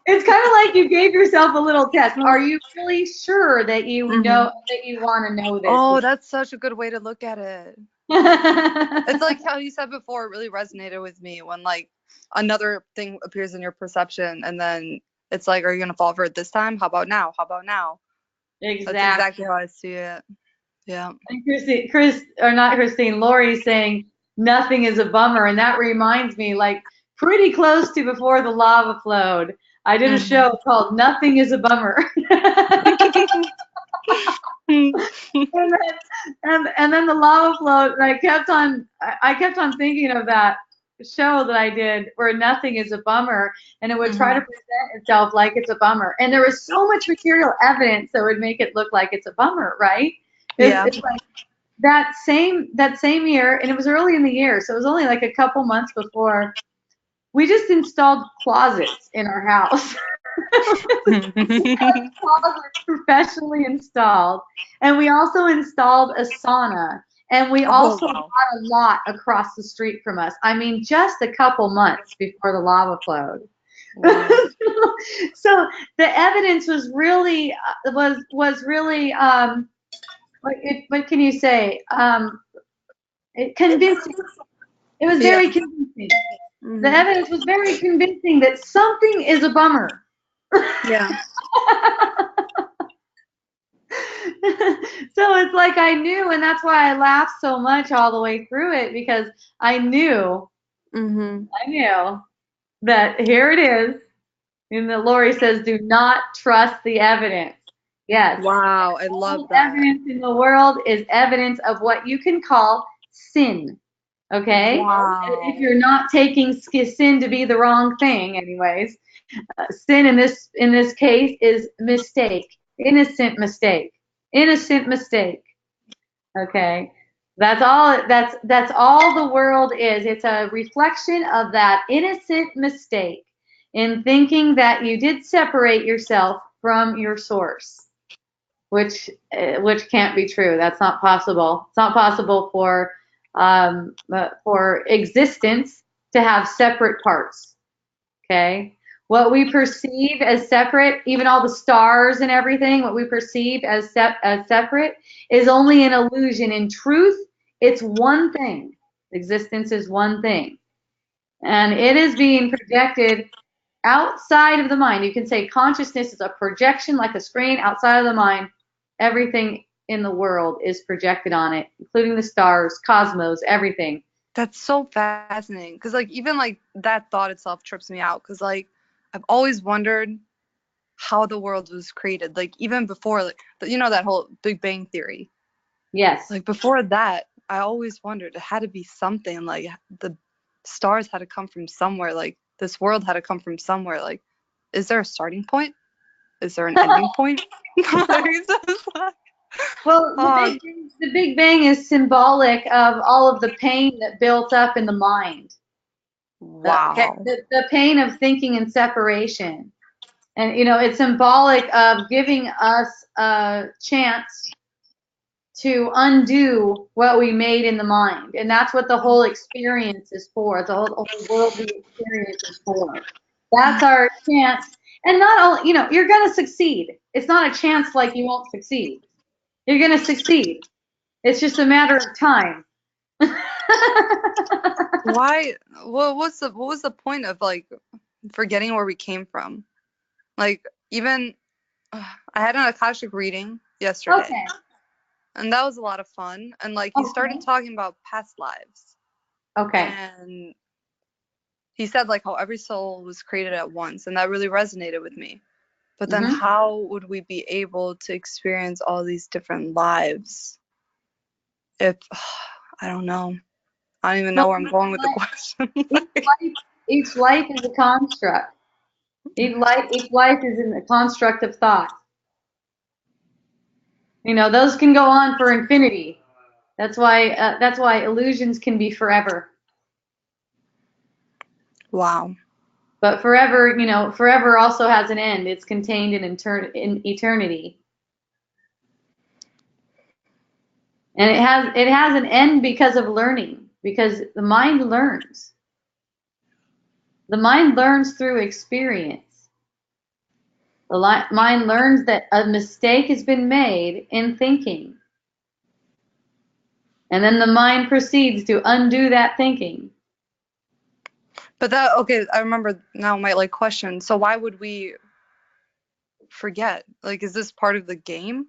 Speaker 1: It's kind of like you gave yourself a little test. Are you really sure that you know that you want to know this?
Speaker 4: Oh, that's such a good way to look at it. It's like how you said before, it really resonated with me when like another thing appears in your perception, and then it's like, are you gonna fall for it this time? How about now? How about now?
Speaker 1: Exactly.
Speaker 4: That's exactly how I see it. Yeah.
Speaker 1: And Lori's saying nothing is a bummer, and that reminds me, like pretty close to before the lava flowed, I did a show called Nothing is a Bummer. and then the lava flowed, and I kept on thinking of that show that I did where nothing is a bummer, and it would try to present itself like it's a bummer, and there was so much material evidence that would make it look like it's a bummer, right? It's like that same year, and it was early in the year, so it was only like a couple months before, we just installed closets in our house. Closets professionally installed, and we also installed a sauna, and we also bought a lot across the street from us. I mean, just a couple months before the lava flowed. Wow. So the evidence was really what can you say? Convincing. It was very convincing. The evidence was very convincing that something is a bummer.
Speaker 4: Yeah.
Speaker 1: So it's like I knew, and that's why I laughed so much all the way through it, because I knew that here it is. And the Lori says, do not trust the evidence. Yes.
Speaker 4: Wow, I love that.
Speaker 1: Evidence in the world is evidence of what you can call sin. Okay? If
Speaker 4: Wow.
Speaker 1: you're not taking sin to be the wrong thing, anyways, sin in this case is mistake, innocent mistake. Okay, that's all the world is. It's a reflection of that innocent mistake in thinking that you did separate yourself from your source, which can't be true. That's not possible. It's not possible for existence to have separate parts. Okay. What we perceive as separate, even all the stars and everything, what we perceive as separate is only an illusion. In truth, it's one thing. Existence is one thing. And it is being projected outside of the mind. You can say consciousness is a projection like a screen outside of the mind. Everything in the world is projected on it, including the stars, cosmos, everything.
Speaker 4: That's so fascinating. Because, like, even, like, that thought itself trips me out. Because, like, I've always wondered how the world was created. Like, even before, like, you know, that whole Big Bang Theory.
Speaker 1: Yes.
Speaker 4: Like, before that, I always wondered it had to be something. Like, the stars had to come from somewhere. Like, this world had to come from somewhere. Like, is there a starting point? Is there an ending point? Like, it's just like,
Speaker 1: Well,
Speaker 4: oh,
Speaker 1: the Big Bang is symbolic of all of the pain that built up in the mind. Okay,
Speaker 4: wow.
Speaker 1: the pain of thinking in separation. And, you know, it's symbolic of giving us a chance to undo what we made in the mind. And that's what the whole experience is for. The whole worldly experience is for. That's our chance. And not only, you know, you're going to succeed. It's not a chance like you won't succeed. You're going to succeed. It's just a matter of time.
Speaker 4: Why? What was the point of, like, forgetting where we came from? Like, even I had an Akashic reading yesterday,
Speaker 1: Okay.
Speaker 4: and that was a lot of fun. And, like, he started
Speaker 1: Okay.
Speaker 4: talking about past lives,
Speaker 1: Okay.
Speaker 4: and he said, like, how every soul was created at once, and that really resonated with me. But then,
Speaker 1: Hmm.
Speaker 4: how would we be able to experience all these different lives if I don't know? I don't even know
Speaker 1: Well,
Speaker 4: where I'm going with the question.
Speaker 1: each life is a construct. Each life is in the construct of thought. You know, those can go on for infinity. That's why illusions can be forever.
Speaker 4: Wow.
Speaker 1: But forever, you know, forever also has an end. It's contained in eternity, and it has an end because of learning. Because the mind learns. The mind learns through experience. The mind learns that a mistake has been made in thinking, and then the mind proceeds to undo that thinking.
Speaker 4: But that, okay, I remember now my, like, question. So why would we forget? Like, is this part of the game?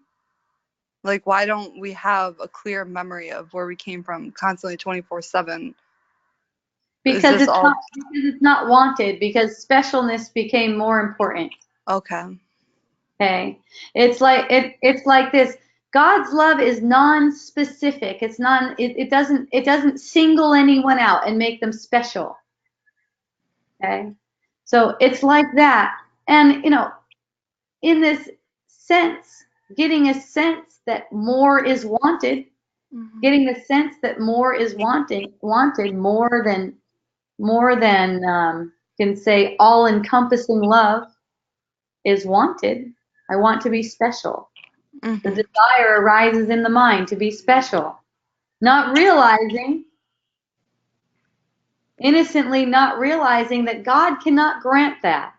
Speaker 4: Like, why don't we have a clear memory of where we came from constantly 24/7? Is
Speaker 1: Because
Speaker 4: this all
Speaker 1: it's not wanted, because specialness became more important.
Speaker 4: okay?
Speaker 1: Okay. It's like this. God's love is non-specific. It doesn't single anyone out and make them special. Okay. So it's like that. And, you know, in this sense, getting a sense that more is wanted,
Speaker 4: Mhm.
Speaker 1: getting the sense that more is wanted more than can say all-encompassing love is wanted. I want to be special. The
Speaker 4: Mhm.
Speaker 1: desire arises in the mind to be special, not realizing, innocently not realizing that God cannot grant that.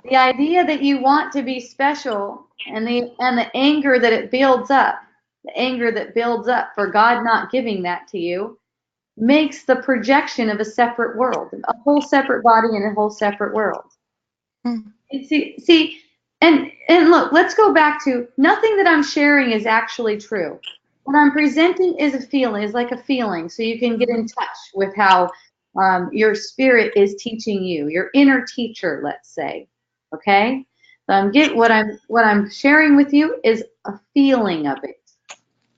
Speaker 1: The idea that you want to be special and the anger that it builds up, the anger that builds up for God not giving that to you, makes the projection of a separate world, a whole separate body and a whole separate world.
Speaker 4: Mhm.
Speaker 1: And and look, let's go back to nothing that I'm sharing is actually true. What I'm presenting is a feeling, is like a feeling, so you can get in touch with how your spirit is teaching you, your inner teacher, let's say. Okay, so what I'm sharing with you is a feeling of it,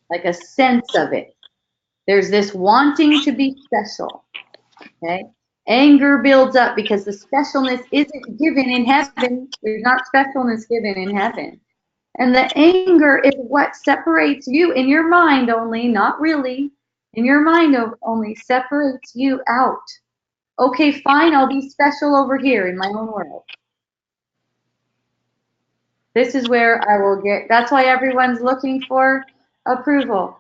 Speaker 1: like a sense of it. There's this wanting to be special. Okay? Anger builds up because the specialness isn't given in heaven. There's not specialness given in heaven. And the anger is what separates you in your mind only, not really, in your mind only, separates you out. Okay, fine, I'll be special over here in my own world. This is where I will get, that's why everyone's looking for approval.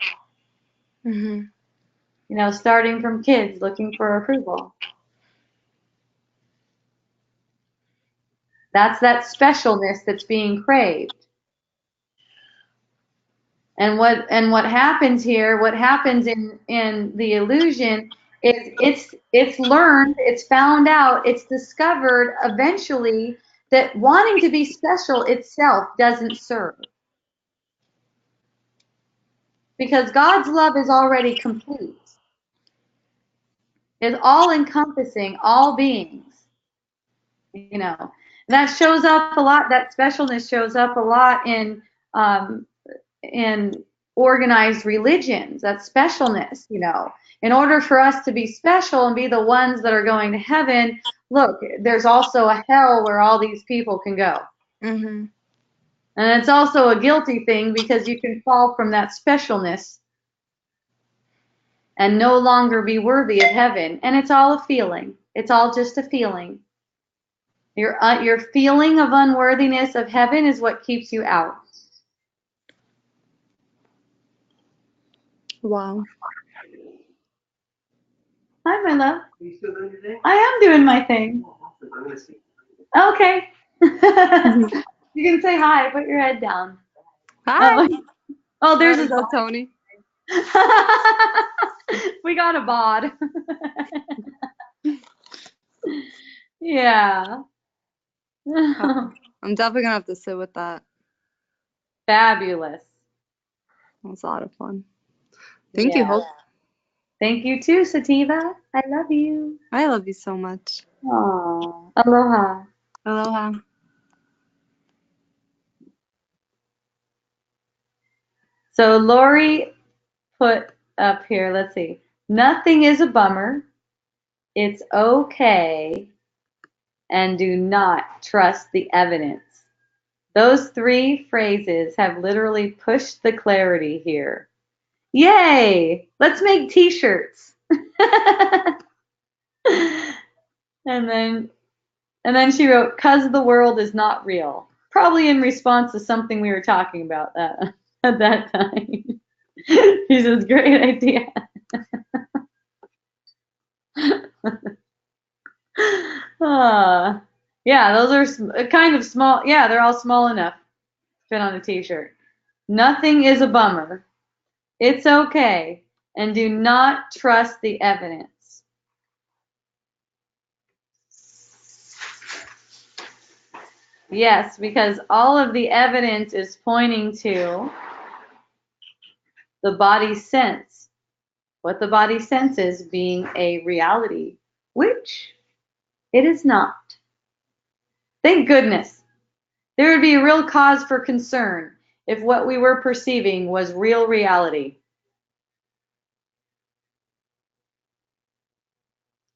Speaker 4: Mm-hmm.
Speaker 1: You know, starting from kids looking for approval. That's that specialness that's being craved. And what happens here, what happens in the illusion is it's learned, it's found out, it's discovered eventually that wanting to be special itself doesn't serve. Because God's love is already complete. It's all encompassing all beings. You know, that shows up a lot. That specialness shows up a lot in organized religions. That specialness, you know. In order for us to be special and be the ones that are going to heaven, look, there's also a hell where all these people can go.
Speaker 4: Mm-hmm.
Speaker 1: And it's also a guilty thing because you can fall from that specialness and no longer be worthy of heaven. And it's all a feeling. It's all just a feeling. Your feeling of unworthiness of heaven is what keeps you out.
Speaker 4: Wow.
Speaker 1: Hi, my love.
Speaker 5: Are you still doing your thing?
Speaker 1: I am doing my thing.
Speaker 5: Oh, awesome. I'm gonna see.
Speaker 1: Okay. You can say hi. Put your head down.
Speaker 4: Hi.
Speaker 1: Oh, there's
Speaker 4: There's
Speaker 1: his.
Speaker 4: Tony.
Speaker 1: We got a bod. Yeah.
Speaker 4: I'm definitely gonna have to sit with that.
Speaker 1: Fabulous.
Speaker 4: That was a lot of fun. Thank you,
Speaker 1: Yeah.
Speaker 4: Hope.
Speaker 1: Thank you too, Sativa. I love you.
Speaker 4: I love you so much.
Speaker 1: Aww. Aloha.
Speaker 4: Aloha.
Speaker 1: So Lori put up here, let's see. Nothing is a bummer. It's okay. And do not trust the evidence. Those three phrases have literally pushed the clarity here. Yay! Let's make t-shirts. And then she wrote, "'Cause the world is not real." Probably in response to something we were talking about that at that time. She says, "Great idea." Yeah, those are kind of small. Yeah, they're all small enough to fit on a t-shirt. Nothing is a bummer. It's okay. And do not trust the evidence. Yes, because all of the evidence is pointing to the body's sense. What the body senses being a reality, which it is not. Thank goodness. There would be a real cause for concern if what we were perceiving was real reality.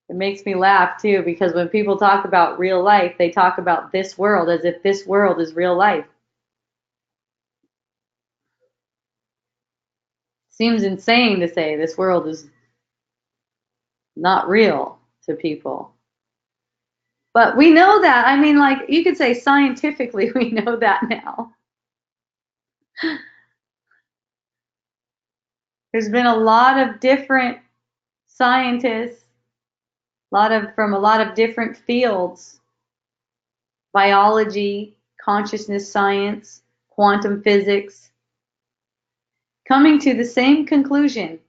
Speaker 1: It makes me laugh too, because when people talk about real life, they talk about this world as if this world is real life. Seems insane to say this world is not real to people. But we know that. I mean, like, you could say scientifically we know that now. There's been a lot of different scientists, from a lot of different fields, biology, consciousness science, quantum physics, coming to the same conclusion.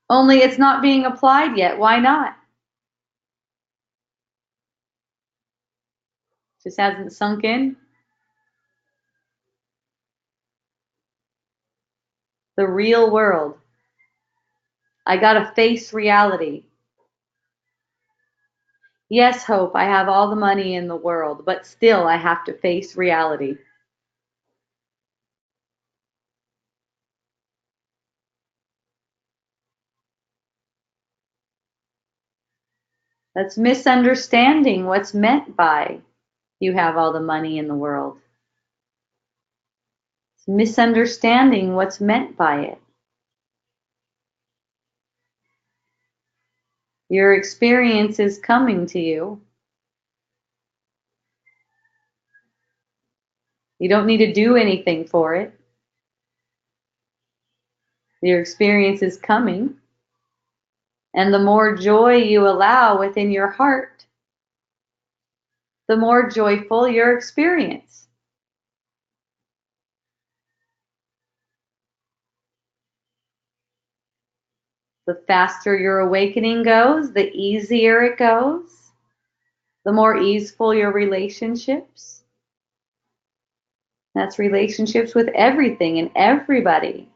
Speaker 1: Only it's not being applied yet. Why not? Just hasn't sunk in. The real world. I gotta face reality. Yes, Hope, I have all the money in the world, but still I have to face reality. That's misunderstanding what's meant by you have all the money in the world. It's misunderstanding what's meant by it. Your experience is coming to you. You don't need to do anything for it. Your experience is coming. And the more joy you allow within your heart, the more joyful your experience. The faster your awakening goes, the easier it goes, the more easeful your relationships. That's relationships with everything and everybody.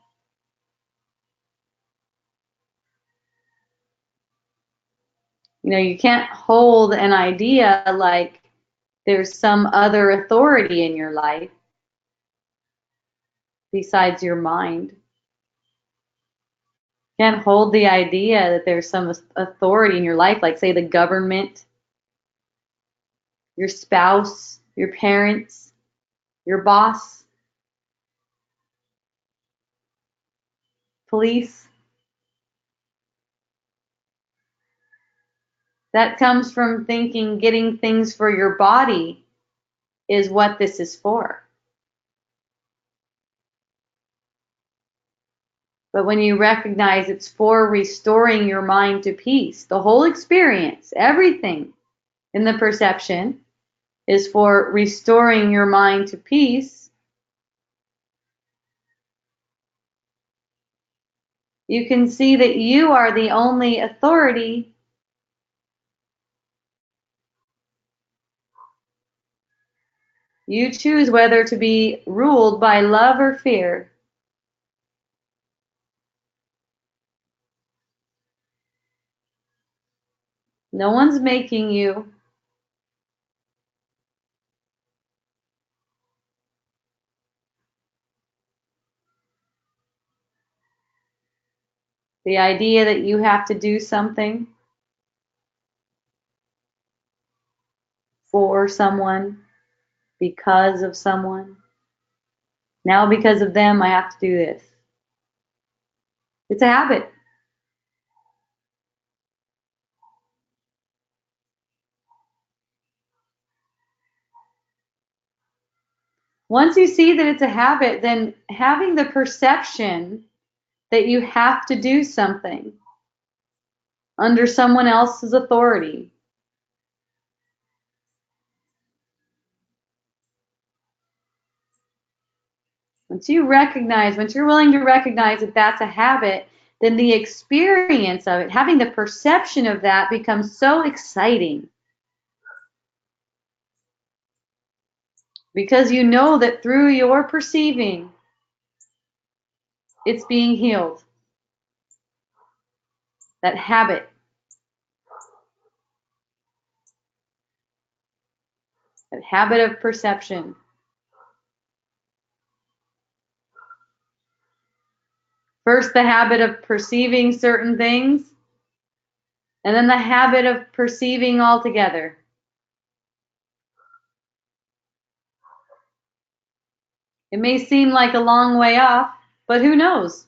Speaker 1: You know, you can't hold an idea like there's some other authority in your life besides your mind. You can't hold the idea that there's some authority in your life, like, say, the government, your spouse, your parents, your boss, police. That comes from thinking getting things for your body is what this is for. But when you recognize it's for restoring your mind to peace, the whole experience, everything in the perception is for restoring your mind to peace, you can see that you are the only authority. You choose whether to be ruled by love or fear. No one's making you. The idea that you have to do something for someone, because of someone. Now, because of them, I have to do this. It's a habit. Once you see that it's a habit, then having the perception that you have to do something under someone else's authority, once you're willing to recognize that that's a habit, then the experience of it, having the perception of that, becomes so exciting. Because you know that through your perceiving, it's being healed. That habit. That habit of perception. First, the habit of perceiving certain things, and then the habit of perceiving altogether. It may seem like a long way off, but who knows?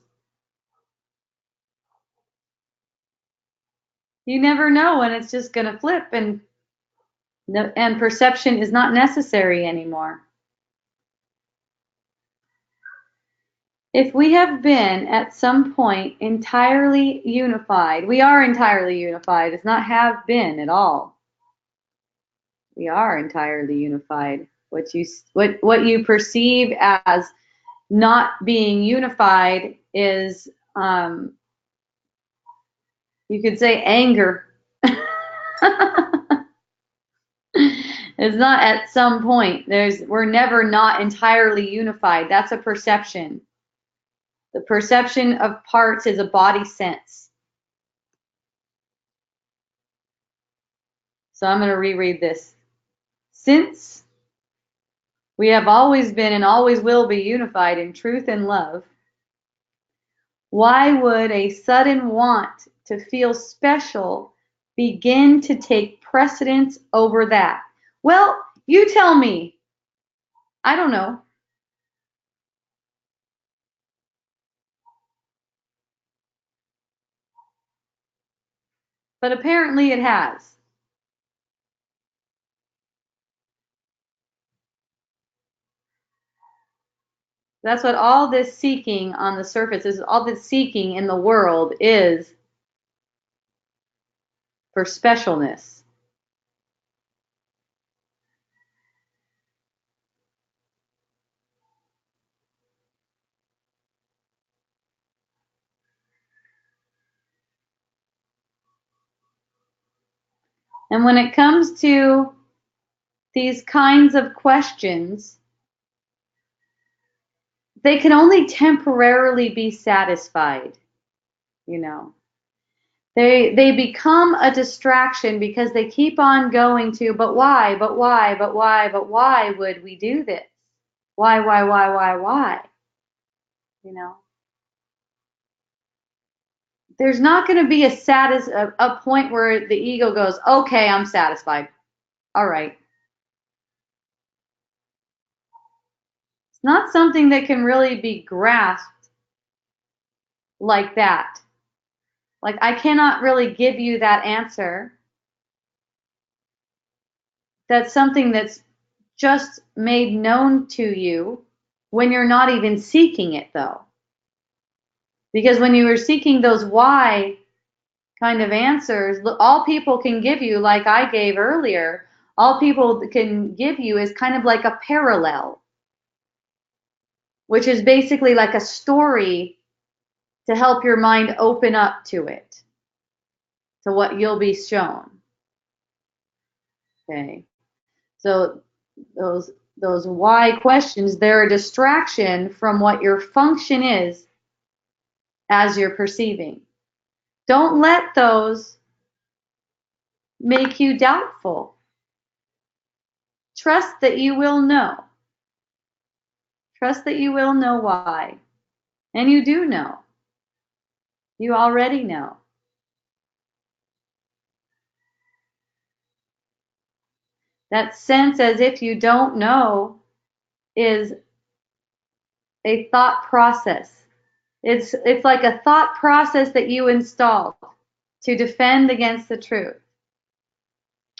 Speaker 1: You never know when it's just going to flip, and perception is not necessary anymore. If we have been at some point entirely unified, we are entirely unified. It's not have been at all. We are entirely unified. What you perceive as not being unified is, you could say, anger. It's not at some point. We're never not entirely unified. That's a perception. The perception of parts is a body sense. So I'm going to reread this. Since we have always been and always will be unified in truth and love, why would a sudden want to feel special begin to take precedence over that. Well, you tell me. I don't know. But apparently it has. That's what all this seeking on the surface is, all this seeking in the world is for specialness. And when it comes to these kinds of questions, they can only temporarily be satisfied, you know. They become a distraction because they keep on going to, but why, but why, but why, but why would we do this? Why? You know, there's not going to be a point where the ego goes, okay, I'm satisfied. All right. It's not something that can really be grasped like that. Like, I cannot really give you that answer. That's something that's just made known to you when you're not even seeking it, though. Because when you were seeking those why kind of answers, all people can give you, like I gave earlier, all people can give you is kind of like a parallel, which is basically like a story to help your mind open up to it, to what you'll be shown. Okay. So those why questions, they're a distraction from what your function is as you're perceiving. Don't let those make you doubtful. Trust that you will know. Trust that you will know why. And you do know. You already know. That sense as if you don't know is a thought process. It's like a thought process that you installed to defend against the truth.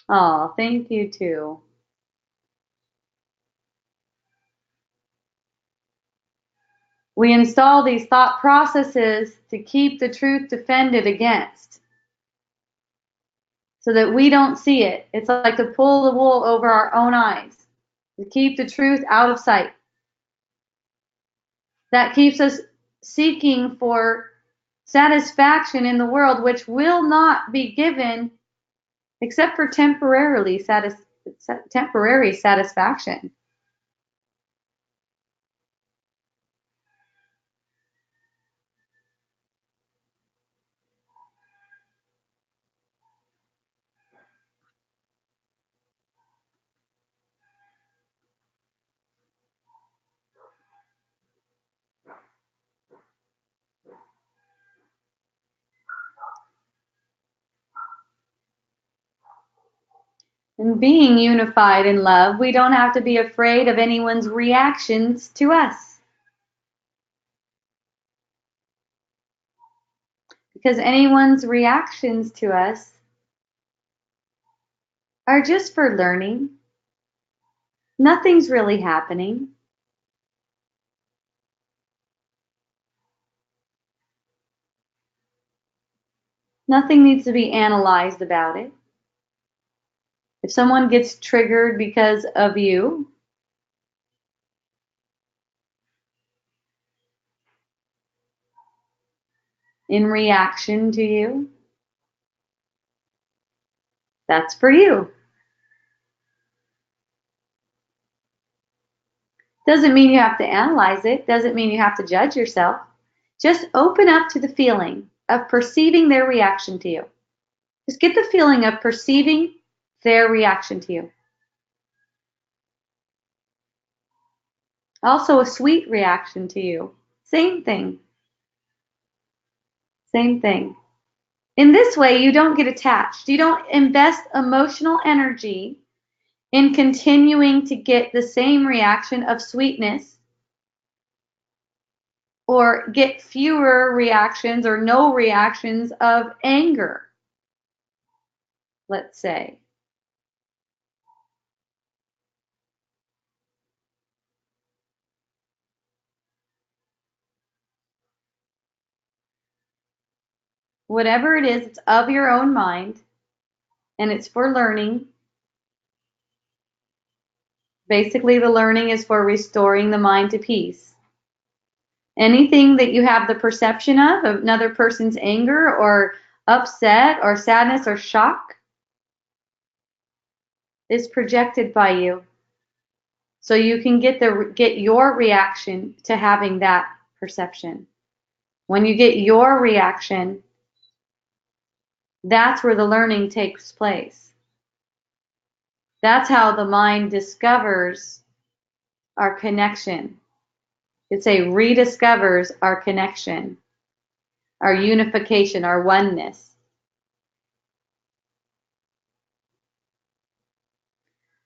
Speaker 1: Oh, thank you too. We install these thought processes to keep the truth defended against, so that we don't see it. It's like to pull the wool over our own eyes, to keep the truth out of sight. That keeps us seeking for satisfaction in the world, which will not be given except for temporary satisfaction. And being unified in love, we don't have to be afraid of anyone's reactions to us. Because anyone's reactions to us are just for learning. Nothing's really happening. Nothing needs to be analyzed about it. If someone gets triggered because of you, in reaction to you, that's for you. Doesn't mean you have to analyze it, doesn't mean you have to judge yourself. Just open up to the feeling of perceiving their reaction to you. Just get the feeling of perceiving their reaction to you. Also, a sweet reaction to you. Same thing. Same thing. In this way, you don't get attached. You don't invest emotional energy in continuing to get the same reaction of sweetness or get fewer reactions or no reactions of anger, let's say. Whatever it is, it's of your own mind and it's for learning. Basically, the learning is for restoring the mind to peace. Anything that you have the perception of another person's anger or upset or sadness or shock is projected by you. So you can get your reaction to having that perception. When you get your reaction, that's where the learning takes place. That's how the mind discovers our connection. It's a rediscovers our connection, our unification, our oneness.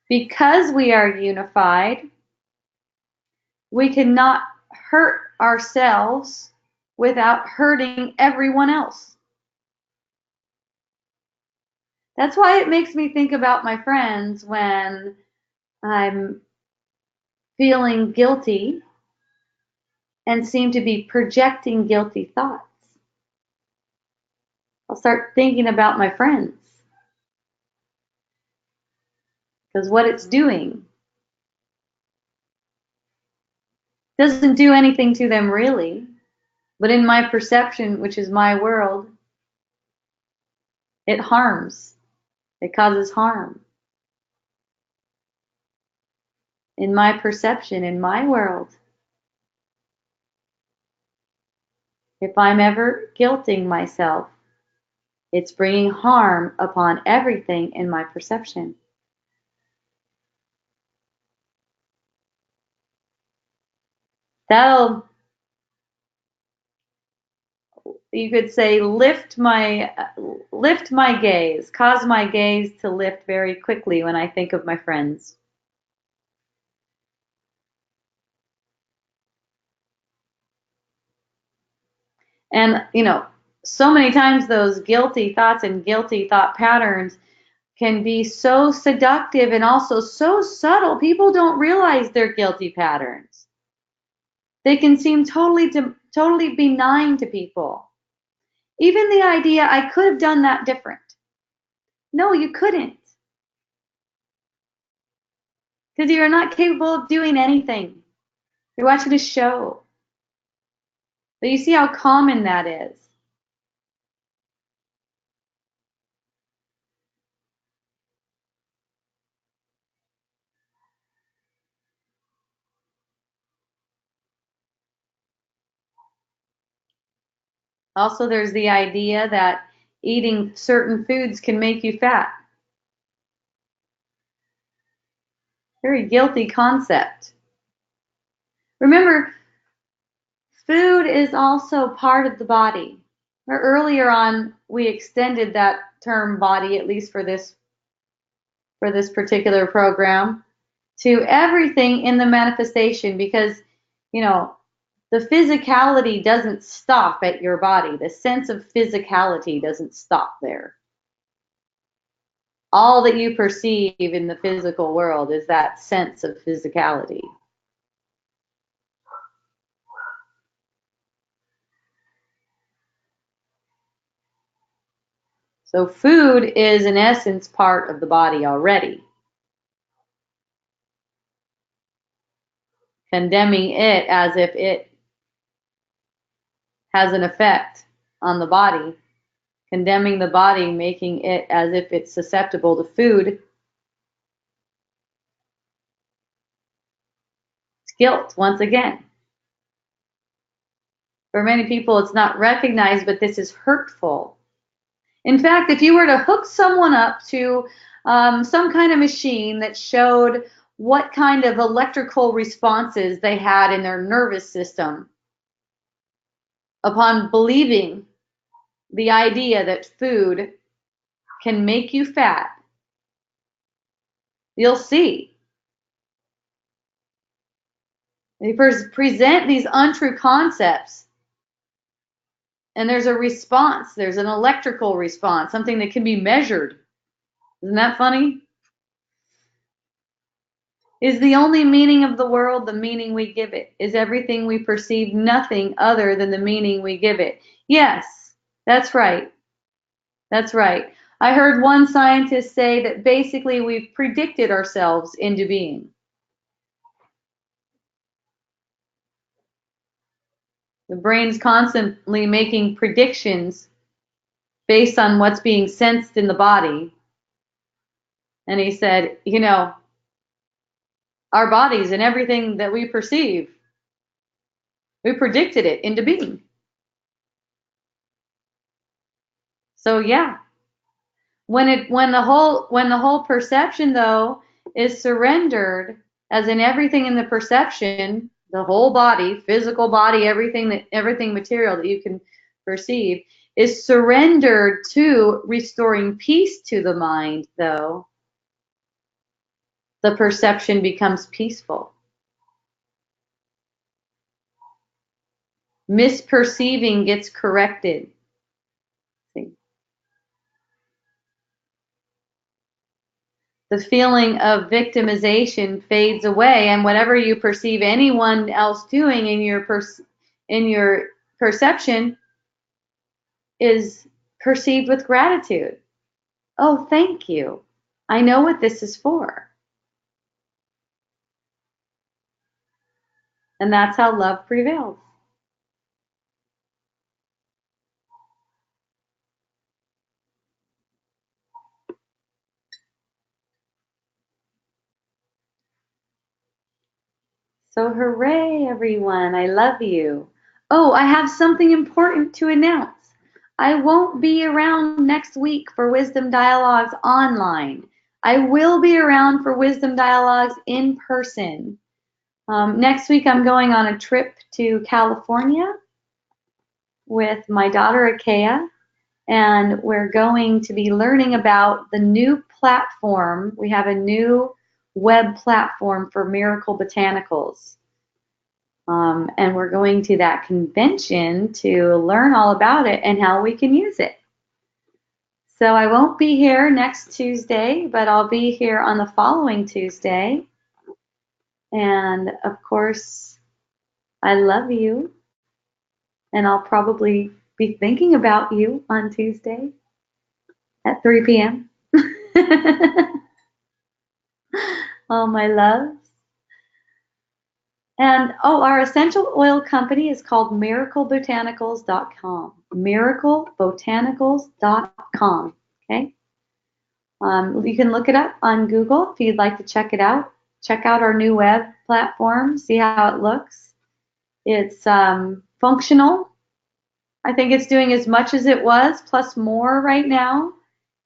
Speaker 1: Because we are unified, we cannot hurt ourselves without hurting everyone else. That's why it makes me think about my friends when I'm feeling guilty and seem to be projecting guilty thoughts. I'll start thinking about my friends because what it's doing doesn't do anything to them really, but in my perception, which is my world, it harms. It causes harm. In my perception, in my world, if I'm ever guilting myself, it's bringing harm upon everything in my perception. That'll, you could say, lift my gaze, cause my gaze to lift very quickly when I think of my friends. And, so many times those guilty thoughts and guilty thought patterns can be so seductive and also so subtle. People don't realize they're guilty patterns. They can seem totally benign to people. Even the idea, I could have done that different. No, you couldn't. Because you're not capable of doing anything. You're watching a show. But you see how common that is. Also, there's the idea that eating certain foods can make you fat. Very guilty concept. Remember, food is also part of the body. Or earlier on, we extended that term body, at least for this particular program, to everything in the manifestation because, the physicality doesn't stop at your body. The sense of physicality doesn't stop there. All that you perceive in the physical world is that sense of physicality. So food is in essence part of the body already. Condemning it as if it has an effect on the body. Condemning the body, making it as if it's susceptible to food. It's guilt, once again. For many people, it's not recognized, but this is hurtful. In fact, if you were to hook someone up to some kind of machine that showed what kind of electrical responses they had in their nervous system upon believing the idea that food can make you fat, you'll see. They present these untrue concepts, and there's a response. There's an electrical response, something that can be measured. Isn't that funny? Is the only meaning of the world the meaning we give it? Is everything we perceive nothing other than the meaning we give it? Yes, that's right. That's right. I heard one scientist say that basically we've predicted ourselves into being. The brain's constantly making predictions based on what's being sensed in the body. And he said, you know, our bodies and everything that we perceive, we predicted it into being. So yeah, when the whole perception though is surrendered, as in everything in the perception, the whole body, physical body, everything material that you can perceive is surrendered to restoring peace to the mind, though the perception becomes peaceful. Misperceiving gets corrected. See? The feeling of victimization fades away, and whatever you perceive anyone else doing in your perception is perceived with gratitude. Oh, thank you. I know what this is for. And that's how love prevails. So hooray, everyone. I love you. Oh, I have something important to announce. I won't be around next week for Wisdom Dialogues online. I will be around for Wisdom Dialogues in person. Next week, I'm going on a trip to California with my daughter, Akea, and we're going to be learning about the new platform. We have a new web platform for Miracle Botanicals. And we're going to that convention to learn all about it and how we can use it. So I won't be here next Tuesday, but I'll be here on the following Tuesday. And of course, I love you. And I'll probably be thinking about you on Tuesday at 3 p.m. All my loves. And our essential oil company is called miraclebotanicals.com. Miraclebotanicals.com. Okay. You can look it up on Google if you'd like to check it out. Check out our new web platform, see how it looks. It's functional. I think it's doing as much as it was, plus more right now.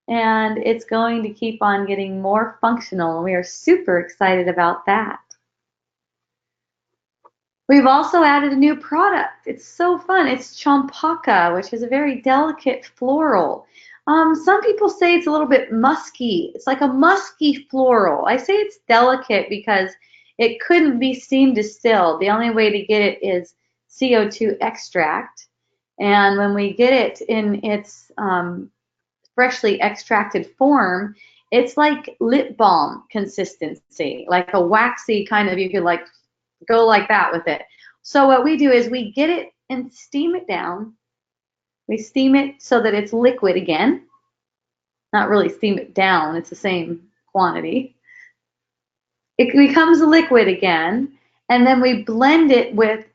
Speaker 1: And it's going to keep on getting more functional. And we are super excited about that. We've also added a new product. It's so fun. It's champaka, which is a very delicate floral. Some people say it's a little bit musky. It's like a musky floral. I say it's delicate because it couldn't be steam distilled. The only way to get it is CO2 extract. And when we get it in its freshly extracted form, it's like lip balm consistency, like a waxy kind of, you could like go like that with it. So what we do is we get it and steam it down. We steam it so that it's liquid again. Not really steam it down, it's the same quantity. It becomes liquid again, and then we blend it with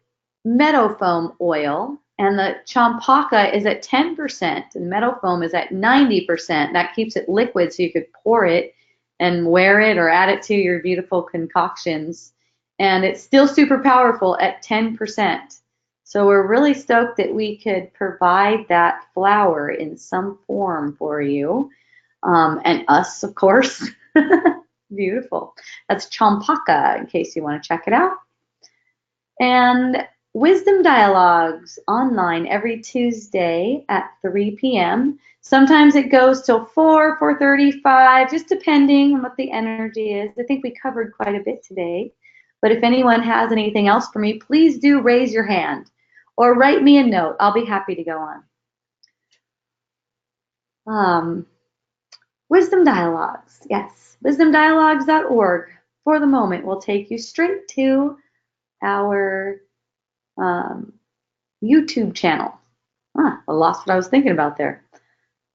Speaker 1: meadow foam oil, and the champaka is at 10%, and meadow foam is at 90%. That keeps it liquid so you could pour it and wear it or add it to your beautiful concoctions. And it's still super powerful at 10%. So we're really stoked that we could provide that flower in some form for you. And us, of course. Beautiful. That's champaka, in case you want to check it out. And Wisdom Dialogues online every Tuesday at 3 p.m. Sometimes it goes till 4, 4:35, just depending on what the energy is. I think we covered quite a bit today. But if anyone has anything else for me, please do raise your hand or write me a note. I'll be happy to go on. Wisdom Dialogues, yes, wisdomdialogues.org. For the moment, will take you straight to our YouTube channel. I lost what I was thinking about there.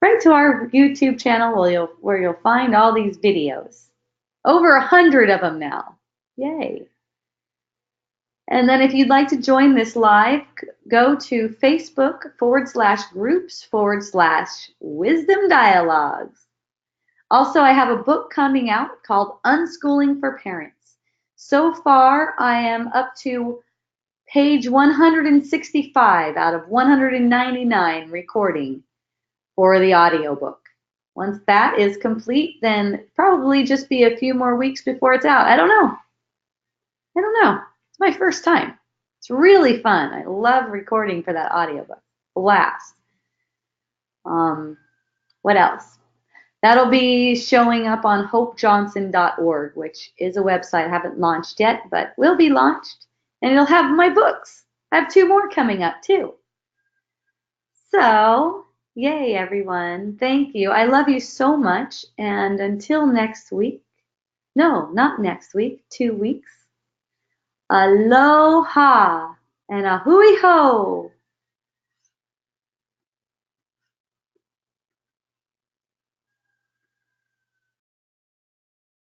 Speaker 1: Right to our YouTube channel where you'll find all these videos. Over 100 of them now. Yay. And then if you'd like to join this live, go to Facebook.com/groups/Wisdom Dialogues. Also, I have a book coming out called Unschooling for Parents. So far, I am up to page 165 out of 199 recording for the audiobook. Once that is complete, then probably just be a few more weeks before it's out. I don't know. It's my first time. It's really fun. I love recording for that audiobook. Blast. What else? That'll be showing up on hopejohnson.org, which is a website I haven't launched yet, but will be launched. And it'll have my books. I have 2 more coming up too. So, yay, everyone. Thank you. I love you so much. And until next week, no, not next week, 2 weeks, aloha and a hui ho.